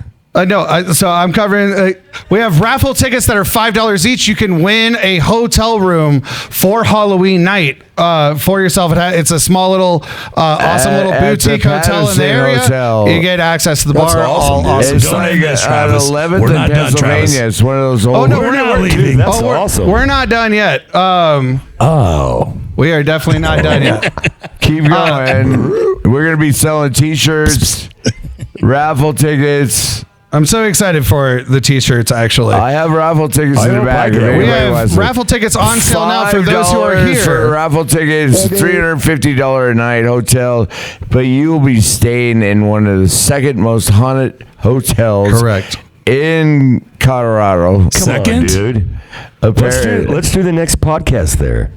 S5: So I'm covering. We have raffle tickets that are $5 each. You can win a hotel room for Halloween night for yourself. It's a small little, awesome little
S2: At the
S5: boutique hotel in the
S2: Patterson
S5: area.
S2: Hotel.
S5: You get access to the
S4: That's
S5: bar.
S4: awesome,
S5: All
S4: dude.
S5: awesome.
S2: It's
S3: Don't
S2: like
S3: end this,
S2: at
S3: Travis.
S2: 11th
S3: We're
S2: in
S3: not done,
S2: Pennsylvania.
S3: Travis.
S2: It's one of those old.
S5: Oh no,
S3: We're not leaving.
S4: Dude, that's
S5: we're,
S4: awesome.
S5: we're not done yet.
S3: Oh.
S5: We are definitely not done yet.
S2: Keep going. We're gonna be selling T-shirts, raffle tickets.
S5: I'm so excited for the t-shirts. Actually,
S2: I have raffle tickets in the
S4: don't
S2: back.
S4: like
S2: if
S4: it.
S5: we
S2: anybody
S5: have
S2: wants it.
S5: raffle tickets on sale now for those who are
S2: $5
S5: here.
S2: for raffle tickets, $350 a night hotel, but you will be staying in one of the second most haunted hotels.
S5: Correct.
S2: In Colorado.
S4: Come
S3: Second?
S4: on, dude. Let's do the next podcast there.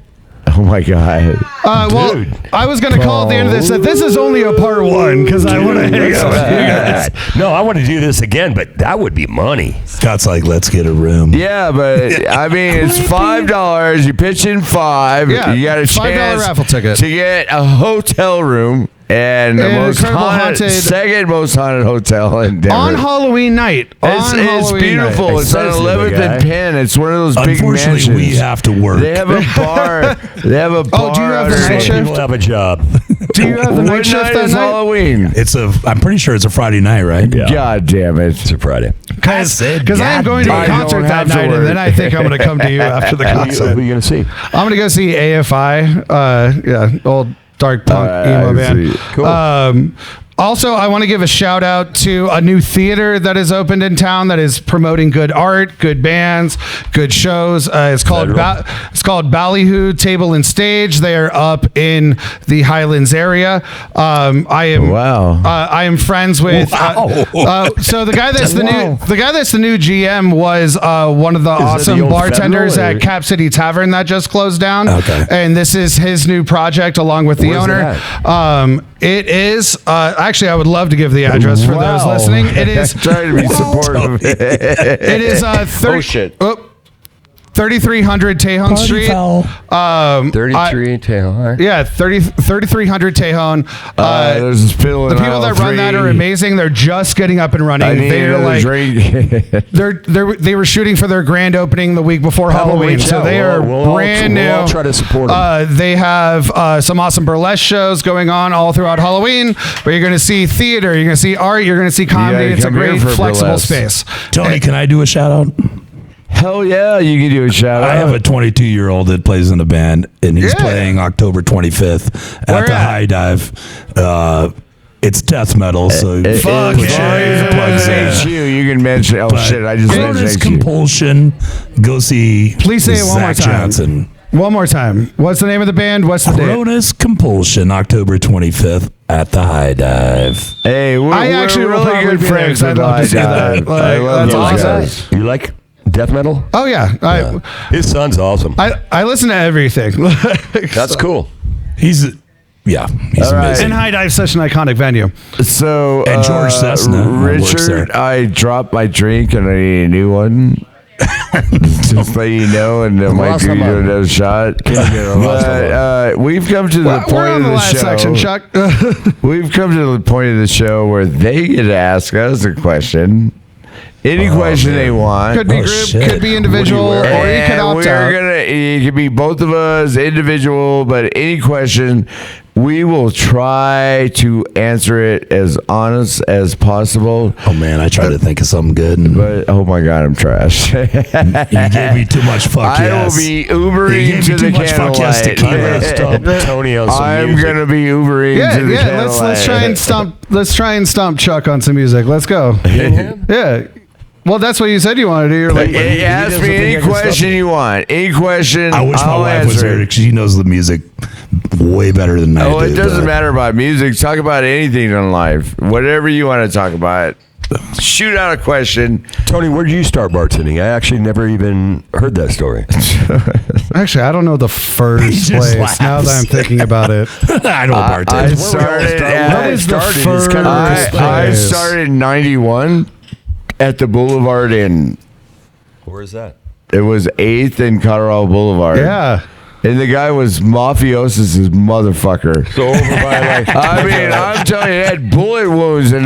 S2: Oh my God.
S5: Well,
S4: Dude.
S5: I was going to call at the end of this that this is only a part one because I want to hang out with you guys.
S4: No, I want to do this again, but that would be money.
S3: Scott's like, let's get a room.
S2: Yeah, but I mean, it's $5. You pitch in $5.
S5: Yeah,
S2: you got a
S5: $5
S2: chance
S5: raffle ticket.
S2: to get a hotel room and the
S5: An
S2: most
S5: incredible
S2: haunted, second most haunted hotel in Denver.
S5: On Halloween night.
S2: It's beautiful.
S4: night.
S2: It's on
S4: It says
S2: 11th
S4: the guy.
S2: and Penn. It's one of those big
S3: Unfortunately,
S2: mansions.
S3: we have to work.
S2: They have a bar. They have a bar.
S5: do you have the
S2: underneath.
S5: night shift?
S4: People have a job.
S5: Do you have the
S2: What
S5: night shift that
S2: is
S5: night?
S2: Halloween?
S3: I'm pretty sure it's a Friday night, right?
S4: Yeah.
S2: God damn it.
S4: It's a Friday.
S5: Because I am going to a
S2: I
S5: concert
S2: don't
S5: that
S2: have to
S5: night, and
S2: work.
S5: then I think I'm going to come to you after the
S4: Who
S5: concert.
S4: are you going to see?
S5: I'm going to go see AFI. Old dark punk emo
S2: I
S5: band.
S2: see.
S4: Cool.
S5: Also, I want to give a shout out to a new theater that has opened in town that is promoting good art, good bands, good shows. It's called Ballyhoo Table and Stage. They are up in the Highlands area. I am friends with. So the guy that's the new GM was one of the awesome
S4: old
S5: bartenders
S4: Federal, or-
S5: at Cap City Tavern that just closed down.
S3: Okay.
S5: And this is his new project along with the
S4: Where's it
S5: owner. It is actually I would love to give the address for those listening. It is
S2: trying to be supportive.
S5: it is 3300 Tejon
S3: Party
S5: Street.
S3: foul.
S4: 33 Taylor.
S5: Yeah, 3300 Tejon.
S2: There's a spittle
S5: The
S2: in
S5: people
S2: aisle
S5: that run that
S2: 3.
S5: are amazing. They're just getting up and running.
S2: I need
S5: They're
S2: another
S5: like
S2: drink.
S5: they were shooting for their grand opening the week before Halloween,
S4: reach
S5: so
S4: out.
S5: they are
S4: We'll
S5: brand new.
S4: all try to support them.
S5: They have some awesome burlesque shows going on all throughout Halloween. But you're going to see theater, you're going to see art, you're going to see comedy.
S2: gotta
S5: It's a
S2: come here
S5: great
S2: for
S5: flexible
S2: burlesque.
S5: space.
S3: Tony, can I do a shout out?
S2: Hell yeah, you can do a shout out.
S3: I have a 22-year-old that plays in a band, and he's
S5: Yeah.
S3: playing October 25th
S5: Where
S3: at the
S5: at?
S3: High Dive. It's death metal, so
S5: Fuck
S3: push
S5: yeah.
S3: it, plugs in.
S2: HU, you can mention. Oh
S3: But
S2: shit, I just
S3: Cronus
S2: mentioned HU.
S3: Compulsion. Go see.
S5: Please say it one more
S3: Zach
S5: time.
S3: Johnson.
S5: One more time. What's the name of the band? What's the date?
S3: Cronus Compulsion, October 25th at the High Dive.
S2: Hey, we're
S5: actually will
S2: really
S5: probably
S2: good
S5: be there,
S2: friends
S5: 'cause I'd
S2: with
S5: love to
S2: High
S5: see that.
S2: Dive.
S5: Like,
S2: I love
S5: that's
S2: those
S5: awesome.
S2: guys.
S4: You like death metal?
S5: Oh yeah.
S4: His son's awesome.
S5: I listen to everything.
S4: That's cool.
S3: He's
S2: right.
S3: amazing.
S5: And High Dive's such an iconic venue.
S2: So
S3: And George Cessna works
S2: Richard,
S3: there.
S2: I dropped my drink and I need a new one. Just let you know, and I might
S4: last
S2: be
S4: time
S2: doing
S4: I-
S2: another shot.
S4: last
S2: We've come to the
S5: We're
S2: point
S5: on
S2: of
S5: the
S2: the
S5: last
S2: show.
S5: section, Chuck.
S2: We've come to the point of the show where they get to ask us a question. Any question they want.
S5: Could be
S3: Oh,
S5: group,
S3: shit.
S5: could be individual, or you could
S2: And
S5: opt
S2: we're
S5: out.
S2: it could be both of us, individual, but any question. We will try to answer it as honest as possible.
S3: Oh man, I tried to think of something good,
S2: but oh my God, I'm trash.
S3: You gave me too much fuck yes.
S2: I will be Ubering to the Candlelight.
S4: Tony on some
S2: I'm
S4: music.
S2: gonna be Ubering to the Candlelight.
S5: Let's try and stomp Chuck on some music. Let's go. Yeah. Well, that's what you said you wanted to do. You're like,
S2: ask me any question you want. Any question.
S3: I wish my wife was there because she knows the music way better than I do.
S2: Oh, it doesn't matter about music. Talk about anything in life. Whatever you want to talk about. Shoot out a question.
S4: Tony, where did you start bartending? I actually never even heard that story.
S5: Actually, I don't know the first place.
S3: Laughs.
S5: Now that I'm thinking about it,
S3: I don't bartend.
S2: I started in 91 at the Boulevard Inn.
S4: Where is that?
S2: It was 8th and Colorado Boulevard.
S5: yeah.
S2: And the guy was mafiosis as motherfucker.
S4: So over by like,
S2: I mean, I'm telling you, he had bullet wounds and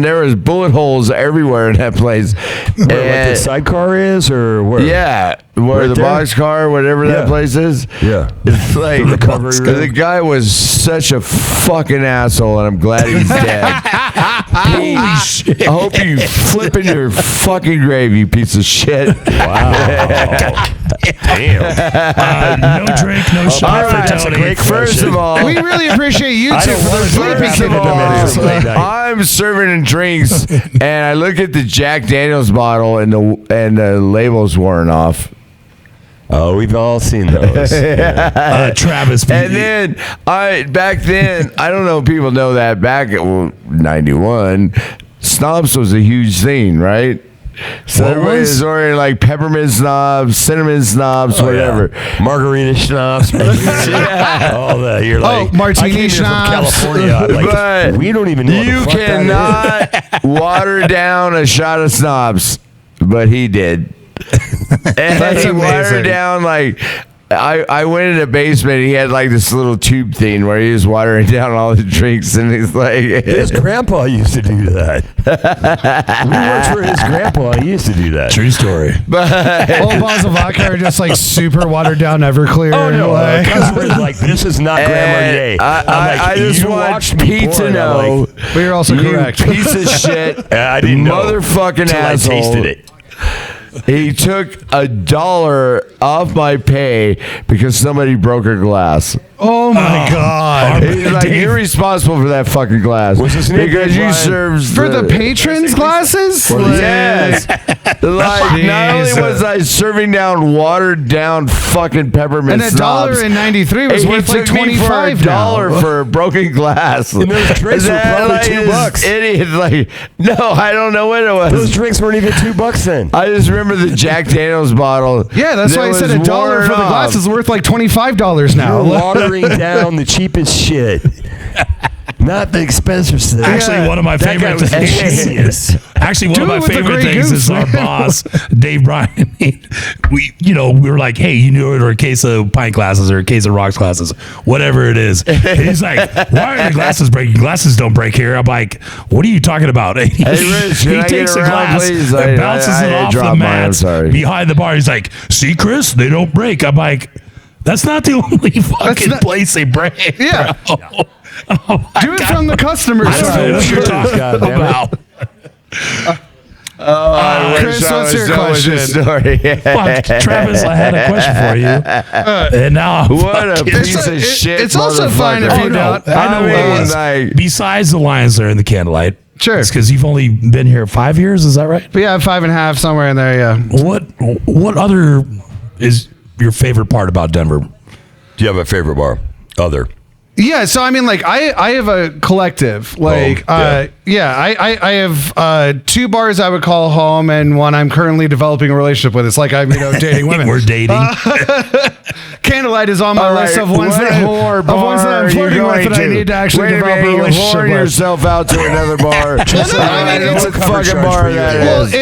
S2: there was bullet holes everywhere in that place.
S4: where like the sidecar is, or where?
S2: Yeah, where
S4: Right
S2: the
S4: there?
S2: boxcar, whatever that place is.
S4: Yeah.
S2: It's like the guy was such a fucking asshole, and I'm glad he's dead.
S3: Holy shit!
S2: I hope you flip in your fucking grave, you piece of shit.
S4: Wow.
S3: Damn. No drink, no shot
S2: All right,
S3: for
S2: that's a
S3: Tony.
S2: great First of all,
S5: We really appreciate you two for the sleeping
S2: First of all,
S5: capabilities.
S2: I'm serving drinks, and I look at the Jack Daniels bottle, and the label's worn off.
S4: Oh, we've all seen those.
S3: Travis.
S2: And then back then, I don't know if people know that back at 91, snobs was a huge thing, right? So
S3: What
S2: everybody
S3: was?
S2: was ordering like peppermint snobs, cinnamon snobs, whatever.
S4: Yeah. Margarita schnapps. All that. You're like,
S5: martini
S4: I came here
S5: schnapps.
S4: from California. I'm like,
S2: But
S4: we don't even know what
S2: you
S4: the fuck that is.
S2: cannot water down a shot of snobs, but he did. And
S5: That's
S2: he watered
S5: amazing.
S2: down like I went in the basement. And he had like this little tube thing where he was watering down all the drinks, and he's like,
S4: His grandpa used to do that. We worked for his grandpa. He used to do that.
S3: True story.
S5: Old bottles of vodka are just like super watered down Everclear.
S4: Oh no!
S5: Like,
S4: Customers like, this is not Grandma Ye.
S2: I just want Pete to know.
S5: but you're also
S2: You
S5: correct.
S2: piece of shit,
S4: I didn't know
S2: motherfucking
S4: till I
S2: asshole.
S4: tasted it.
S2: He took $1 off my pay because somebody broke a glass.
S5: Oh my god!
S2: He's like, you're responsible for that fucking glass.
S4: Was his name
S2: because you
S4: Brian?
S2: served
S5: For the patrons' glasses?
S2: Yes. Like, not only was I serving down watered down fucking peppermint
S5: And
S2: snobs,
S5: $1.93 was
S2: he
S5: worth like
S2: took me for
S5: $25
S2: $1 for a broken glass.
S4: And those drinks were probably $2.
S2: Idiot, like, no, I don't know what it was.
S4: Those drinks weren't even $2 then.
S2: I just remember the Jack Daniels bottle.
S5: Yeah, that's
S2: that
S5: why I said
S2: was
S5: $1
S2: worn
S5: for the
S2: off.
S5: glasses is worth like $25 now.
S4: You're watering down the cheapest shit. Not the expensive stuff.
S3: Actually, one of my
S4: That guy
S3: favorite
S4: was
S3: things.
S4: genius.
S3: Actually, one
S5: Do
S3: of
S5: it
S3: my
S5: with the
S3: favorite
S5: Grey
S3: things
S5: Goose,
S3: is our
S5: man.
S3: boss, Dave Bryan. We were like, hey, you need to order a case of pint glasses or a case of rocks glasses, whatever it is. And he's like, why are the glasses breaking? Glasses don't break here. I'm like, what are you talking about? And
S2: Hey, Rich, can
S3: he
S2: I
S3: takes
S2: get
S3: a
S2: around,
S3: glass
S2: please?
S3: and bounces
S2: I
S3: it off the
S2: dropped mine. I'm
S3: mats
S2: sorry.
S3: behind the bar. He's like, see, Chris, they don't break. I'm like, that's not the only fucking place they break.
S5: Yeah.
S3: bro. Oh my
S5: Do it
S3: God.
S5: from the customer
S3: I don't know
S5: side.
S3: what you're talking
S2: God damn it.
S3: about.
S2: I
S5: Chris,
S2: wish I
S5: what's
S2: was
S5: your
S2: done with this story.
S3: Fuck, Travis, I had a question for you. And now I'm
S2: What a
S3: fucking-
S2: piece of shit.
S5: it's also fine if
S2: motherfucker.
S5: you don't.
S3: I know
S2: I
S3: what it
S2: mean,
S3: was.
S2: like-
S3: Besides the Lions there in the Candlelight.
S5: Sure.
S3: It's because you've only been here 5 years, is that right?
S5: But yeah, 5.5 somewhere in there. Yeah.
S3: What other is your favorite part about Denver?
S4: Do you have a favorite bar? Other.
S5: Yeah, so I mean, like, I have a collective. Like, I have 2 bars I would call home, and one I'm currently developing a relationship with. It's like I'm, dating women.
S3: We're dating.
S5: Candlelight is on my
S2: All
S5: list
S2: right,
S5: of ones
S2: what
S5: that
S2: whore bar
S5: I'm flirting
S2: are
S5: with
S2: you
S5: that I
S2: going
S5: need to actually
S2: Wait a
S5: develop
S2: minute,
S5: a
S2: you're
S5: relationship
S2: whoring
S5: with.
S2: yourself out to another bar.
S5: I mean, it's
S2: what fucking bar that
S5: Well,
S2: is.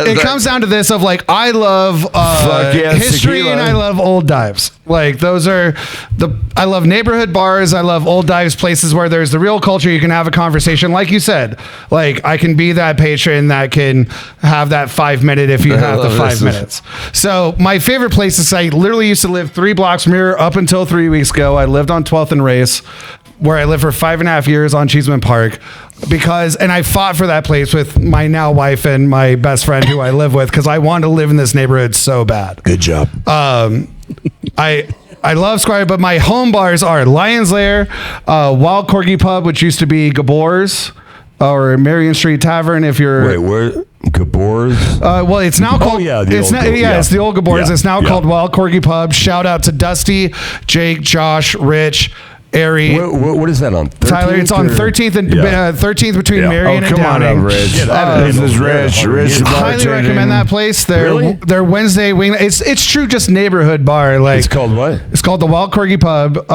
S5: it comes down to this of like I love
S2: Fuck yes,
S5: history
S2: tequila.
S5: and I love old dives. Like those are I love neighborhood bars. I love old dives, places where there's the real culture. You can have a conversation, like you said. Like I can be that patron that can have that 5 minute if you have the
S2: love
S5: 5
S2: this.
S5: minutes. So my favorite places I literally used to live 3 blocks from here up until 3 weeks ago. I lived on 12th and Race, where I lived for 5.5 years on Cheeseman Park, and I fought for that place with my now wife and my best friend who I live with, because I wanted to live in this neighborhood so bad.
S3: Good job.
S5: I love Squire, but my home bars are Lion's Lair, Wild Corgi Pub, which used to be Gabor's, or Marion Street Tavern. If you're
S4: Wait, where Gabor's?
S5: Well, it's now called. It's the old Gabor's. It's now called Wild Corgi Pub. Shout out to Dusty, Jake, Josh, Rich, Ari.
S4: What is that on? 13th,
S5: Tyler, it's on 13th and 13th between Marion and
S2: Come on
S5: Dowdy.
S2: up, Rich. This is Rich. Rich
S5: Highly recommend that place. Their Wednesday wing. It's true, just neighborhood bar. Like,
S4: it's called what?
S5: It's called the Wild Corgi Pub.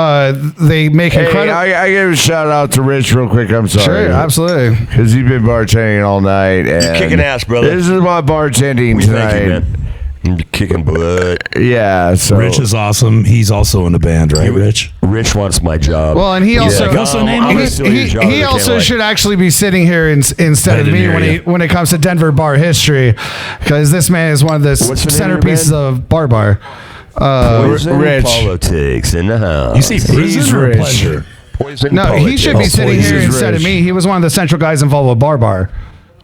S5: They make incredible.
S2: I give a shout out to Rich real quick. I'm sorry.
S5: Sure, absolutely.
S2: Because he's been bartending all night.
S4: You're kicking ass, brother.
S2: This is my bartending tonight.
S4: Thank you, man. You're kicking butt.
S2: Yeah. So
S3: Rich is awesome. He's also in the band, right, Rich?
S4: Rich wants my job.
S5: Well, and he also he also should actually be sitting here instead of me when it comes to Denver bar history, because this man is one of the centerpieces of bar.
S4: Rich politics in the house.
S3: You see, prison or pleasure?
S4: Poison
S5: No,
S4: politics.
S5: he should be sitting here instead of me. He was one of the central guys involved with Bar.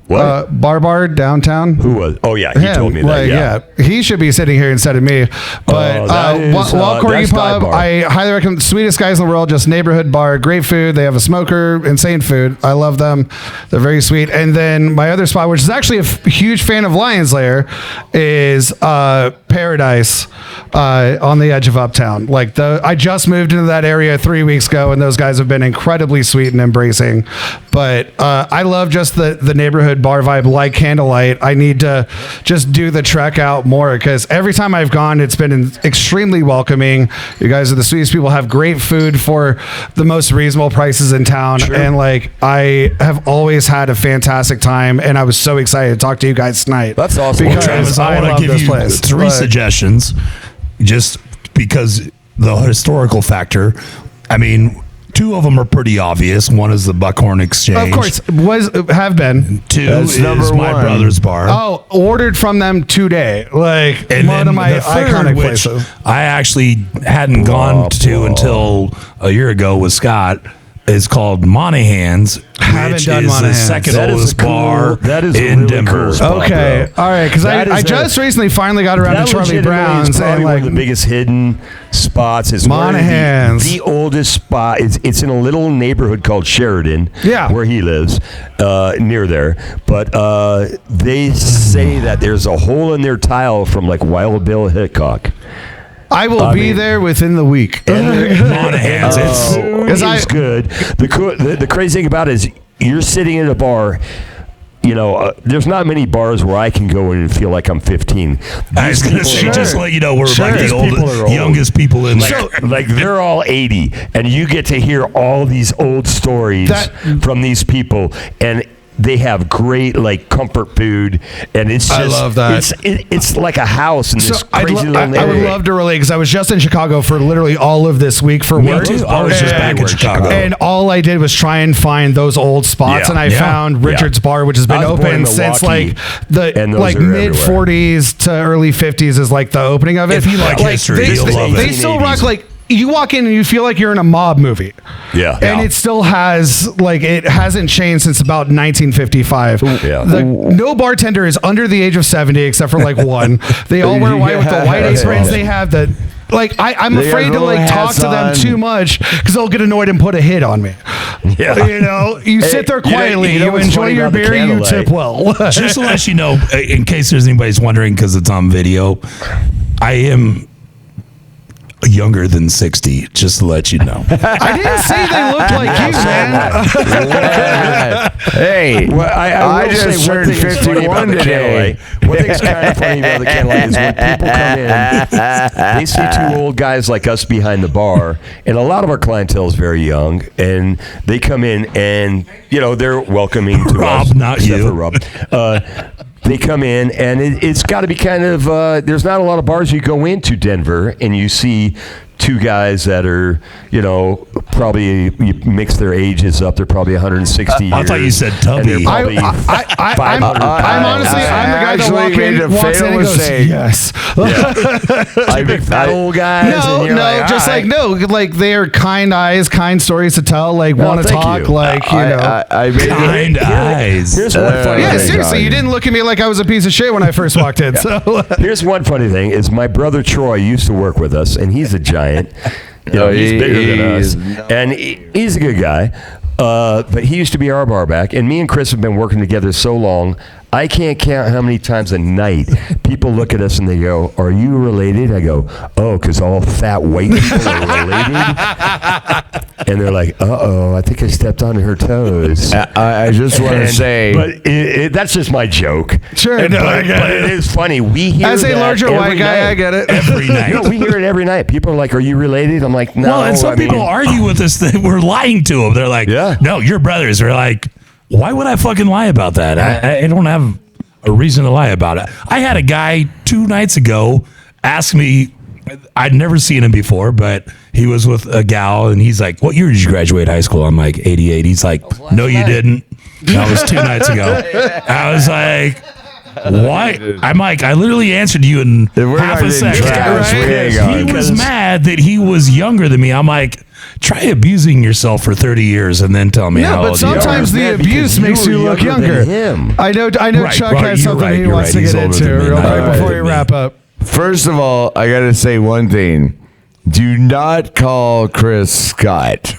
S4: What?
S5: Bar downtown.
S4: Who was? Oh yeah, he told me that. Yeah,
S5: he should be sitting here instead of me. But Wild Corgi Pub, I highly recommend. Sweetest guys in the world, just neighborhood bar, great food. They have a smoker, insane food. I love them. They're very sweet. And then my other spot, which is actually a huge fan of Lion's Lair, is Paradise on the edge of Uptown. I just moved into that area 3 weeks ago, and those guys have been incredibly sweet and embracing. But I love just the neighborhood bar vibe, like Candlelight. I need to just do the trek out more, because every time I've gone, it's been extremely welcoming. You guys are the sweetest people, have great food for the most reasonable prices in town. Sure. And I have always had a fantastic time, and I was so excited to talk to you guys tonight.
S4: That's awesome.
S3: Well, Travis, I want to give you 3 suggestions, just because the historical factor. I mean, 2 of them are pretty obvious. One is the Buckhorn Exchange.
S5: Of course, have been.
S3: 2
S2: That's
S3: is
S2: number
S3: my
S2: 1.
S3: brother's bar.
S5: Oh, ordered from them today.
S3: And
S5: one of my
S3: the third,
S5: iconic
S3: which
S5: places.
S3: I actually hadn't gone to until a year ago with Scott. Is called Monahan's, which is the second oldest bar in Denver.
S5: Okay, all right, because I just recently finally got around to Charlie Brown's, and
S4: one of the biggest hidden spots is
S5: Monahan's.
S4: The oldest spot. It's in a little neighborhood called Sheridan, where he lives, near there. But they say that there's a hole in their tile from Wild Bill Hickok.
S5: I will be there within the week.
S3: Monahan's,
S4: it's good. The crazy thing about it is you're sitting in a bar. There's not many bars where I can go in and feel like I'm 15.
S3: I was going to say, just to let you know, we're the youngest people in there.
S4: They're all 80, and you get to hear all these old stories from these people, and they have great comfort food, and it's just, I
S5: love that.
S4: It's like a house in this crazy little neighborhood.
S5: I would love to relate, because I was just in Chicago for literally all of this week for work.
S3: I was just back in Chicago,
S5: and all I did was try and find those old spots, and I found Richard's Bar, which has been open since the mid 40s to early 50s is the opening of it.
S3: If you like history, you'll love it.
S5: They still rock you walk in and you feel like you're in a mob movie.
S4: Yeah.
S5: And it still has, it hasn't changed since about 1955. No bartender is under the age of 70 except for one. They all wear white with the white aprons. They have the, I'm afraid to talk to them too much, because they'll get annoyed and put a hit on me.
S3: Yeah.
S5: You sit there quietly, you enjoy your beer, you tip well.
S3: Just to let you know, in case there's anybody's wondering, because it's on video, I am younger than 60, just to let you know.
S5: I didn't say they looked like you, man.
S2: Hey, I just turned 51 today.
S4: One thing's kind of funny about the Candlelight is when people come in, they see 2 old guys like us behind the bar, and a lot of our clientele is very young, and they come in and, they're welcoming to
S3: Rob,
S4: us.
S3: not you.
S4: For Rob. They come in, and it's got to be kind of, there's not a lot of bars you go into Denver, and you see two guys that are, probably you mix their ages up. They're probably 160 years.
S3: I thought you said tubby.
S4: And they're probably
S5: I'm
S4: 500
S5: honestly, I'm the guy that walks in and goes, yes.
S4: big fat old guys.
S5: Like they're kind eyes, kind stories to tell, like want to
S4: thank
S5: talk,
S4: you.
S5: like,
S3: Kind eyes.
S4: Here's one funny
S5: yeah,
S4: thing.
S5: seriously, you didn't look at me like I was a piece of shit when I first walked in. So
S4: Here's one funny thing: is my brother Troy used to work with us, and he's a giant. He's bigger than us, and he's a good guy. But he used to be our bar back, and me and Chris have been working together so long. I can't count how many times a night people look at us and they go, "Are you related?" I go, "Oh, because all fat white people are related." And they're like, "Uh-oh, I think I stepped on her toes."
S2: I just want to say,
S4: but that's just my joke.
S5: Sure,
S4: but it is funny. We hear
S5: as a
S4: that
S5: larger
S4: every
S5: white guy,
S4: night.
S5: I get it.
S3: Every night.
S4: We hear it every night. People are like, "Are you related?" I'm like, "No."
S3: Well, and some people argue with us that we're lying to them. They're like,
S4: Yeah.
S3: "No, you're brothers." We're like, "Why would I fucking lie about that? I don't have a reason to lie about it." I had a guy 2 nights ago ask me, I'd never seen him before, but he was with a gal, and he's like, "What year did you graduate high school?" I'm like, 88. He's like, "No, you didn't." That was 2 nights ago. I was like, "Why?" I'm like, I literally answered you in half a second. He was mad that he was younger than me. I'm like, try abusing yourself for 30 years and then tell me how
S5: but
S3: old you are.
S5: sometimes the abuse makes you look younger. I know
S3: Right,
S5: Chuck
S3: right,
S5: has
S3: you're
S5: something
S3: right,
S5: he
S3: you're
S5: wants
S3: right.
S5: to
S3: He's
S5: get
S3: older
S5: into
S3: than me,
S5: real
S3: not
S5: quick
S3: older
S5: before
S3: than
S5: we
S3: me.
S5: wrap up.
S2: first of all, I got to say one thing. Do not call Chris Scott.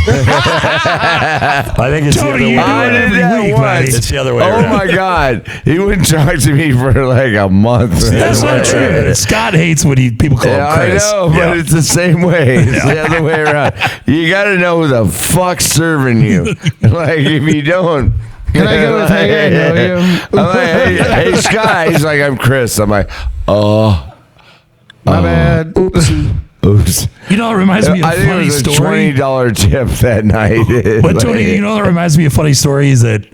S4: I think it's
S3: Tony,
S4: the other
S3: you
S4: way
S3: do it
S4: around.
S3: every week, buddy.
S4: It's the other way
S2: Oh
S4: around.
S2: my God. He wouldn't talk to me for like a month.
S3: That's not true. Scott hates when people call him
S2: I
S3: Chris.
S2: know, but it's the same way. It's the other way around. You got to know who the fuck's serving you. Like, if you don't.
S5: Can I go with, hey, I know you?
S2: I'm like, hey, Scott. He's like, I'm Chris. I'm like, oh.
S5: My bad.
S2: Oops.
S3: You know, it reminds me of
S2: I
S3: a
S2: think it
S3: funny
S2: was a
S3: story.
S2: $20 tip that night.
S3: But Tony, you know, that reminds me of funny stories that,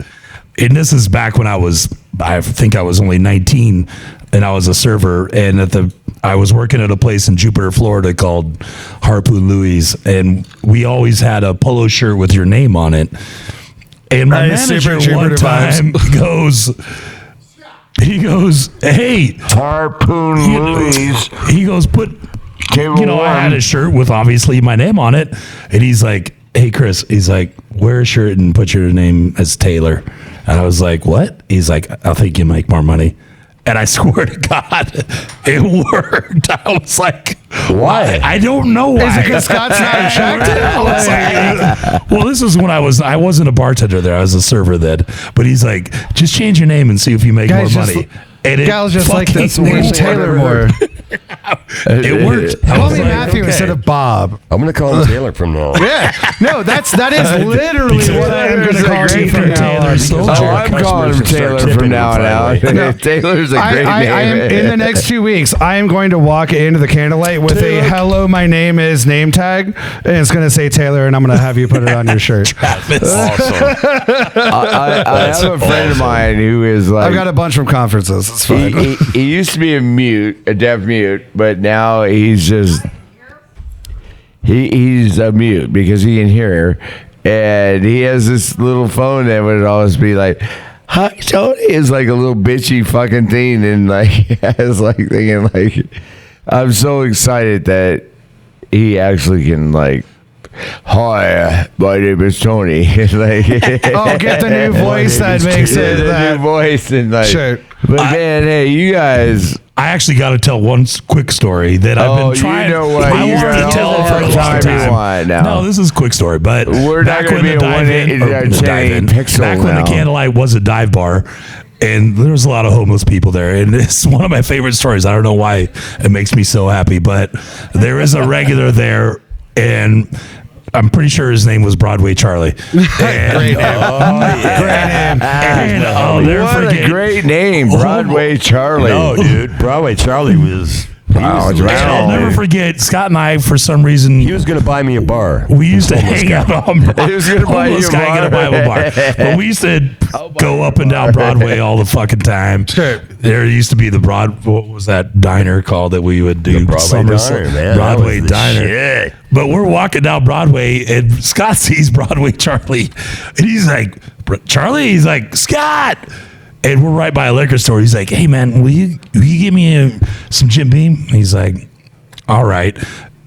S3: and this is back when I think I was only 19 and I was a server, and I was working at a place in Jupiter, Florida called Harpoon Louie's, and we always had a polo shirt with your name on it. And my
S5: Nice,
S3: manager
S5: super
S3: one
S5: Jupiter
S3: time he goes, "Hey,
S2: Harpoon Louie's.
S3: he goes, I had a shirt with obviously my name on it." And he's like, "Hey, Chris," he's like, "wear a shirt and put your name as Taylor." And I was like, "What?" He's like, "I think you make more money." And I swear to God, it worked. I was like,
S4: Why?
S3: I don't know why.
S5: Is it because Scott's not attractive?
S3: I was like, well, this is when I wasn't a bartender there. I was a server then. But he's like, just change your name and see if you make
S5: Guys,
S3: more
S5: just
S3: money. And it
S5: Gals just like
S3: fucking
S5: the name Taylor more.
S3: It worked. I
S5: Call
S3: was
S5: me
S3: like,
S5: Matthew
S3: okay.
S5: instead of Bob.
S4: I'm going to call him Taylor from now on.
S5: Yeah. No, that is literally what I'm going to call you from now on.
S3: Soldier.
S2: Oh, I'm calling him
S4: Customers will start
S2: Taylor from
S4: tipping
S2: now
S4: him
S2: on out.
S4: finally.
S2: Taylor's a great
S5: I am
S2: name.
S5: in the next 2 weeks. I am going to walk into the Candlelight with a "Hello, my name is" name tag, and it's going to say Taylor, and I'm going to have you put it on your shirt.
S4: Awesome.
S2: I have a friend of mine who is like.
S5: I've got a bunch from conferences. It's fine.
S2: He used to be a deaf mute, but now he's just he's a mute because he can hear, and he has this little phone that would always be like, "Hi, Tony," is like a little bitchy fucking thing, and like I was like thinking like, I'm so excited that he actually can like. "Hi, my name is Tony." Like,
S5: Oh, get the new voice that makes it
S2: the
S5: that.
S2: new voice and like.
S5: Sure.
S2: But man, hey, you guys.
S3: I actually got to tell one quick story that I've been trying.
S2: You know what?
S3: I
S2: You
S3: wanted
S2: got
S3: to tell
S2: all
S3: it for a
S2: the
S3: long
S2: time you
S3: time.
S2: want now.
S3: No, this is a quick story, but
S2: We're not
S3: back
S2: gonna
S3: when
S2: be
S3: the
S2: a
S3: dive-in, or the
S2: entertaining pixel
S3: back when the
S2: now.
S3: Candlelight was a dive bar, and there was a lot of homeless people there, and it's one of my favorite stories. I don't know why it makes me so happy, but there is a regular there, and I'm pretty sure his name was Broadway Charlie. And,
S5: Great name.
S3: and I'll never
S2: What
S3: forget.
S2: a great name, Broadway Charlie.
S4: No, dude. Broadway Charlie was
S3: I'll never forget, Scott and I, for some reason,
S4: He was going to buy me a bar.
S3: we used to hang out on
S2: He was gonna buy you a bar.
S3: Gonna buy him a bar. But we used to go up and down Broadway all the fucking time.
S5: Sure.
S3: There used to be what was that diner called that we would do?
S4: The Broadway Diner, man.
S3: Broadway
S4: That was the
S3: Diner.
S4: shit.
S3: But we're walking down Broadway and Scott sees Broadway Charlie. And he's like, Charlie? He's like, Scott! And we're right by a liquor store. He's like, hey, man, will you give me some Jim Beam? He's like, all right.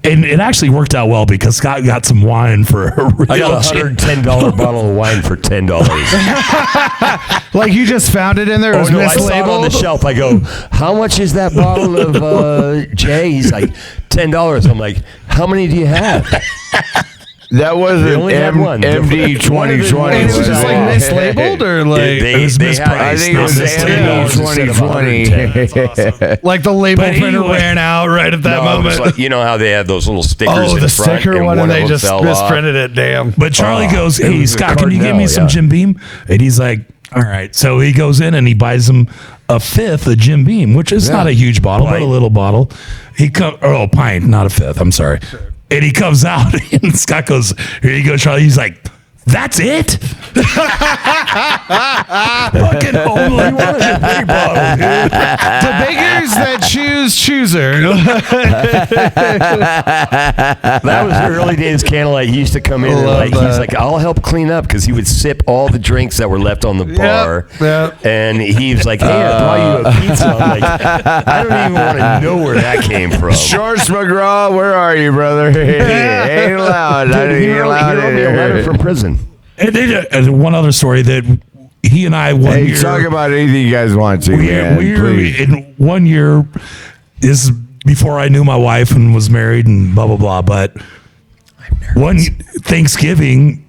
S3: And it actually worked out well because Scott got some wine for a real
S4: I got a $110 bottle of wine for $10.
S5: Like you just found it in there. It was
S4: I saw it on the
S5: mislabeled.
S4: shelf. I go, how much is that bottle of Jay? He's like, $10. I'm like, how many do you have?
S2: That was
S4: They
S2: an
S4: only had one.
S2: MD 2020.
S5: And it was just like mislabeled or like
S3: It was mispriced.
S2: I think it was MD 2020.
S5: like the label
S3: But
S5: printer
S3: anyway.
S5: ran out right at that
S4: No, it was
S5: moment.
S4: like, you know how they have those little stickers
S5: Oh,
S4: in
S5: the
S4: front,
S5: sticker one, and
S4: of
S5: they
S4: them
S5: just
S4: fell off.
S5: misprinted it. Damn.
S3: But Charlie goes,
S4: it
S3: hey,
S4: was a
S3: Scott, can you give me
S4: Cardinal,
S3: some
S4: yeah.
S3: Jim Beam? And he's like, all right. So he goes in and he buys him a fifth of Jim Beam, which is not a huge bottle, but a little bottle. A pint, not a fifth. I'm sorry. And he comes out and Scott goes, here you go, Charlie. He's like, that's it? Fucking homely. What is a big bottle, dude?
S5: The beggars that choose chooser.
S4: That was the early days Candlelight. He used to come in and
S5: Love
S4: he's
S5: that.
S4: like, I'll help clean up because he would sip all the drinks that were left on the bar.
S5: yep.
S4: And he was like, hey, I brought you a pizza. I'm like, I don't even want to know where that came from.
S2: George McGraw, where are you, brother? Ain't allowed. I
S4: Dude,
S2: didn't
S4: he
S2: get
S4: wrote
S2: allowed
S4: me a
S2: in
S4: letter
S2: here.
S4: from prison.
S3: And one other story that he and I one
S2: Hey,
S3: year.
S2: talk about anything you guys want to, man.
S3: we
S2: please.
S3: in 1 year, this is before I knew my wife and was married and blah blah blah. But one Thanksgiving,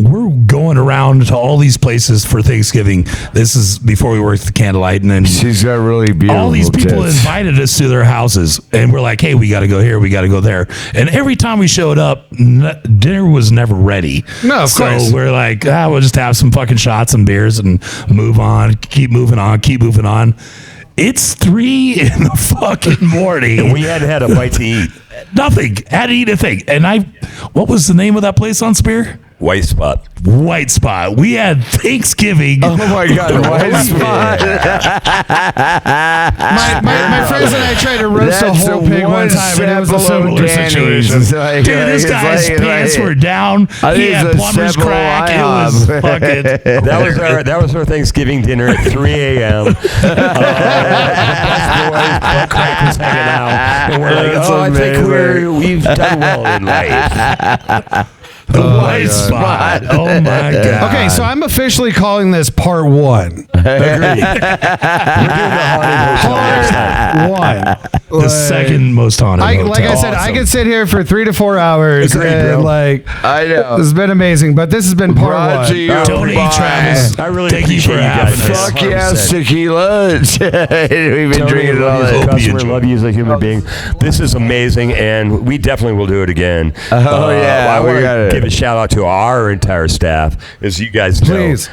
S3: we're going around to all these places for Thanksgiving. This is before we worked at Candlelight, and then
S2: She's got really beautiful
S3: all these people
S2: tits.
S3: invited us to their houses, and we're like, hey, we got to go here, we got to go there. And every time we showed up, dinner was never ready.
S5: No, of course.
S3: So we're like, we'll just have some fucking shots and beers and move on, keep moving on. It's 3 in the fucking morning.
S4: And we hadn't had a bite to eat.
S3: Nothing. Had to eat a thing. And what was the name of that place on Spear?
S4: White Spot.
S3: White Spot. We had Thanksgiving.
S2: Oh my God, white spot.
S5: My friends and I tried to roast a whole pig one time, and it was a similar situation.
S3: Dude, this guy's pants were down. He had plumber's crack. It was fucking.
S4: That was our Thanksgiving dinner at 3 a.m. The busboys, butt crack was hanging out, and we're like,
S2: That's
S4: I think
S2: amazing.
S4: we've done well in life.
S3: The White Spot. Oh my God.
S5: Okay, so I'm officially calling this part 1.
S4: We're doing the haunted hotel next time.
S5: One.
S3: The second most haunted hotel.
S5: Like I said, I could sit here for 3 to 4 hours,
S4: Agreed,
S5: and
S4: bro.
S2: I know.
S5: this has been amazing. But this has been part
S2: Brought
S5: 1.
S2: to you
S3: Tony,
S2: by-
S3: Travis,
S4: I really
S3: thank you for
S4: appreciate you
S3: having
S4: guys.
S3: us.
S2: Fuck yes,
S4: 100%.
S2: tequila. We've been
S4: Tony,
S2: drinking it all
S4: love you as a
S2: day.
S3: Hope you
S4: customer,
S3: enjoy.
S4: love you as a human being. This is amazing, and we definitely will do it again.
S2: Oh, yeah,
S4: I
S2: we
S4: want
S2: got
S4: to
S2: it.
S4: give a shout out to our entire staff. As you guys know,
S5: Please.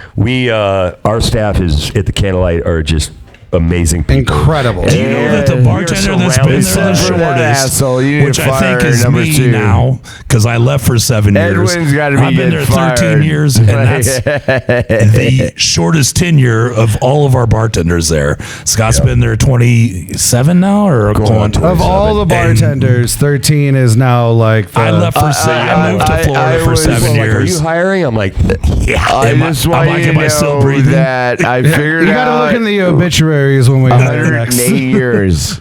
S4: our staff is at the Candlelight are just amazing people.
S5: Incredible.
S3: Do you know that the
S4: we are
S3: bartender that's been
S4: surrounded
S3: there the
S4: by-
S2: Except for that
S3: shortest,
S2: asshole, you need
S3: which
S2: to
S3: I think
S2: fire
S3: is
S2: number
S3: me
S2: 2.
S3: now, because I left for 7 years.
S2: Edwin's gotta be
S3: I've been there
S2: getting
S3: 13
S2: fired.
S3: years, and that's the shortest tenure of all of our bartenders there. Scott's been there 27 now, or
S4: Going on 27.
S5: Of all the bartenders, 13 is now like the,
S3: I left for I moved to Florida for
S2: was
S3: 7
S4: Like, are you
S3: years.
S4: hiring? I'm like,
S3: Yeah,
S2: I just want you to know that I figured
S5: You got to
S2: out
S5: look in the obituaries when we go there next.
S2: 108 years.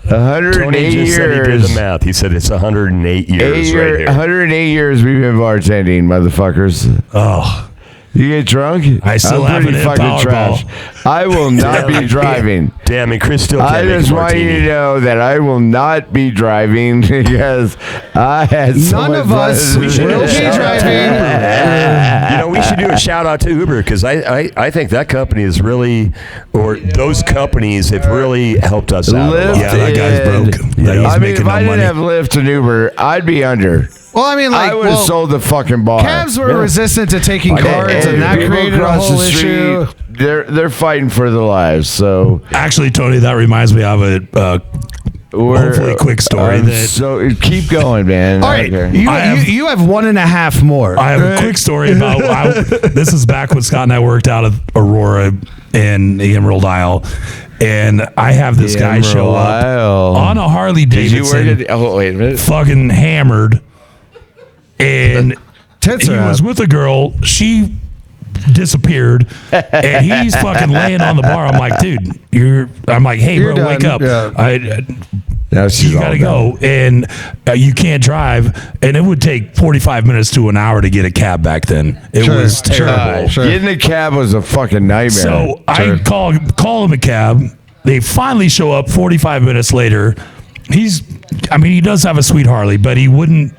S2: 108
S4: Tony just said he did
S2: years.
S4: the math. He said it's 108 years right here.
S2: 108 years we've been bartending, motherfuckers.
S3: Oh,
S2: You get drunk?
S3: I still
S2: I'm pretty
S3: haven't hit
S2: fucking trash.
S3: Powerball.
S2: I will not be driving.
S4: Damn, and Chris still can't
S2: I
S4: make
S2: just
S4: a
S2: want you to
S4: martini.
S2: know that I will not be driving because I had so
S5: None
S2: much
S5: of us
S2: fun.
S5: will
S4: should
S5: be
S4: do a shout out to
S5: driving.
S4: You know, we should do a shout out to Uber because I think that company is really, or those companies have really helped us out. a lot.
S2: Lyft
S3: Yeah, that guy's broke. Yeah, he's
S2: I mean,
S3: making
S2: if I
S3: no
S2: didn't
S3: money.
S2: have Lyft and Uber, I'd be under.
S5: Well, I mean, like,
S2: I would have sold the fucking bar.
S5: cabs were resistant to taking cards, and that
S2: people
S5: created a
S2: across
S5: whole
S2: the
S5: issue.
S2: street, they're fighting for their lives. So
S3: Actually, Tony, that reminds me of a hopefully quick story.
S2: So keep going, man.
S5: All right, you have 1.5 more.
S3: I have a quick story about. This is back when Scott and I worked out of Aurora in the Emerald Isle, and I have this guy show up on a Harley Davidson.
S2: Wait a minute.
S3: Fucking hammered, and he was with a girl. She disappeared, and he's fucking laying on the bar. I'm like, dude, I'm like, hey, bro, wake up.
S2: Yeah.
S3: You gotta go, and you can't drive, and it would take 45 minutes to an hour to get a cab back then. It was terrible.
S2: Getting a cab was a fucking nightmare.
S3: So I call him a cab. They finally show up 45 minutes later. He does have a sweet Harley, but he wouldn't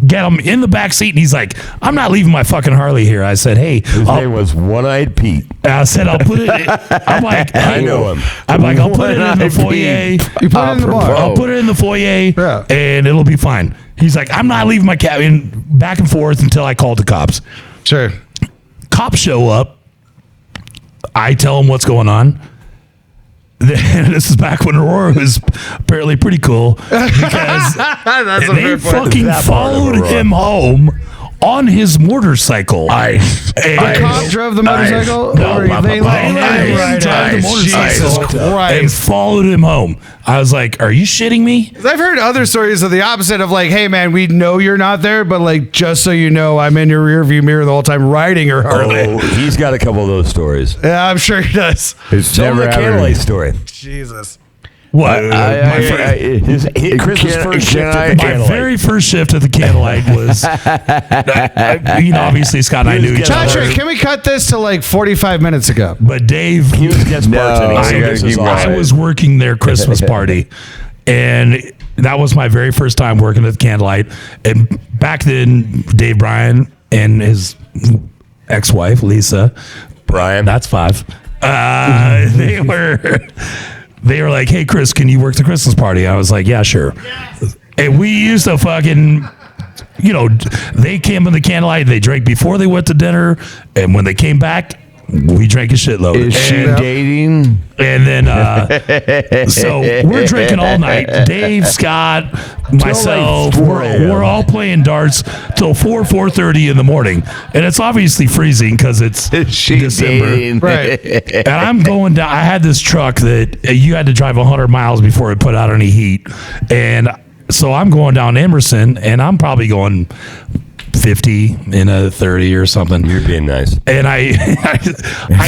S3: get him in the back seat, and he's like, I'm not leaving my fucking Harley here. I said, hey.
S4: His name was One-Eyed Pete.
S3: I said, I'll put it in. I'm like, hey,
S4: I know him.
S3: I'm like, I'll put it in the foyer.
S5: You put it in the bar.
S3: I'll put it in the foyer, and it'll be fine. He's like, I'm not leaving my cab in back and forth until I call the cops.
S5: Sure.
S3: Cops show up. I tell them what's going on. This is back when Aurora was apparently pretty cool because they fucking followed him home on his motorcycle.
S5: The cop drove the motorcycle?
S3: No, they drive the motorcycle and followed him home. I was like, are you shitting me?
S5: I've heard other stories of the opposite of like, hey man, we know you're not there, but like, just so you know, I'm in your rear view mirror the whole time riding your Harley.
S4: Oh, he's got a couple of those stories.
S5: Yeah, I'm sure he does.
S2: It's
S4: Tell
S2: never
S4: him the
S2: happened.
S4: Candlelight story.
S5: Jesus.
S3: What?
S4: Chris's first shift at the
S3: My
S4: Candlelight.
S3: very first shift at the Candlelight was, obviously Scott and I knew each other.
S5: Patrick, can we cut this to like 45 minutes ago?
S3: But Dave,
S4: He was guest bartending. so this is
S3: I
S4: awesome.
S3: was working their Christmas party, and that was my very first time working at the Candlelight. And back then, Dave Bryan and his ex-wife, Lisa,
S4: Brian.
S3: that's 5. They were like, hey, Chris, can you work the Christmas party? I was like, yeah, sure. Yes. And we used to fucking, they came in the Candlelight, they drank before they went to dinner, and when they came back, we drank a shitload.
S2: Is she dating?
S3: And then, so we're drinking all night. Dave, Scott, myself, we're all playing darts till 4:30 in the morning. And it's obviously freezing because it's December.
S2: Dating?
S5: Right.
S3: And I'm going down. I had this truck that you had to drive 100 miles before it put out any heat. And so I'm going down Emerson, and I'm probably going 50 in a 30 or something.
S4: You're being nice.
S3: And I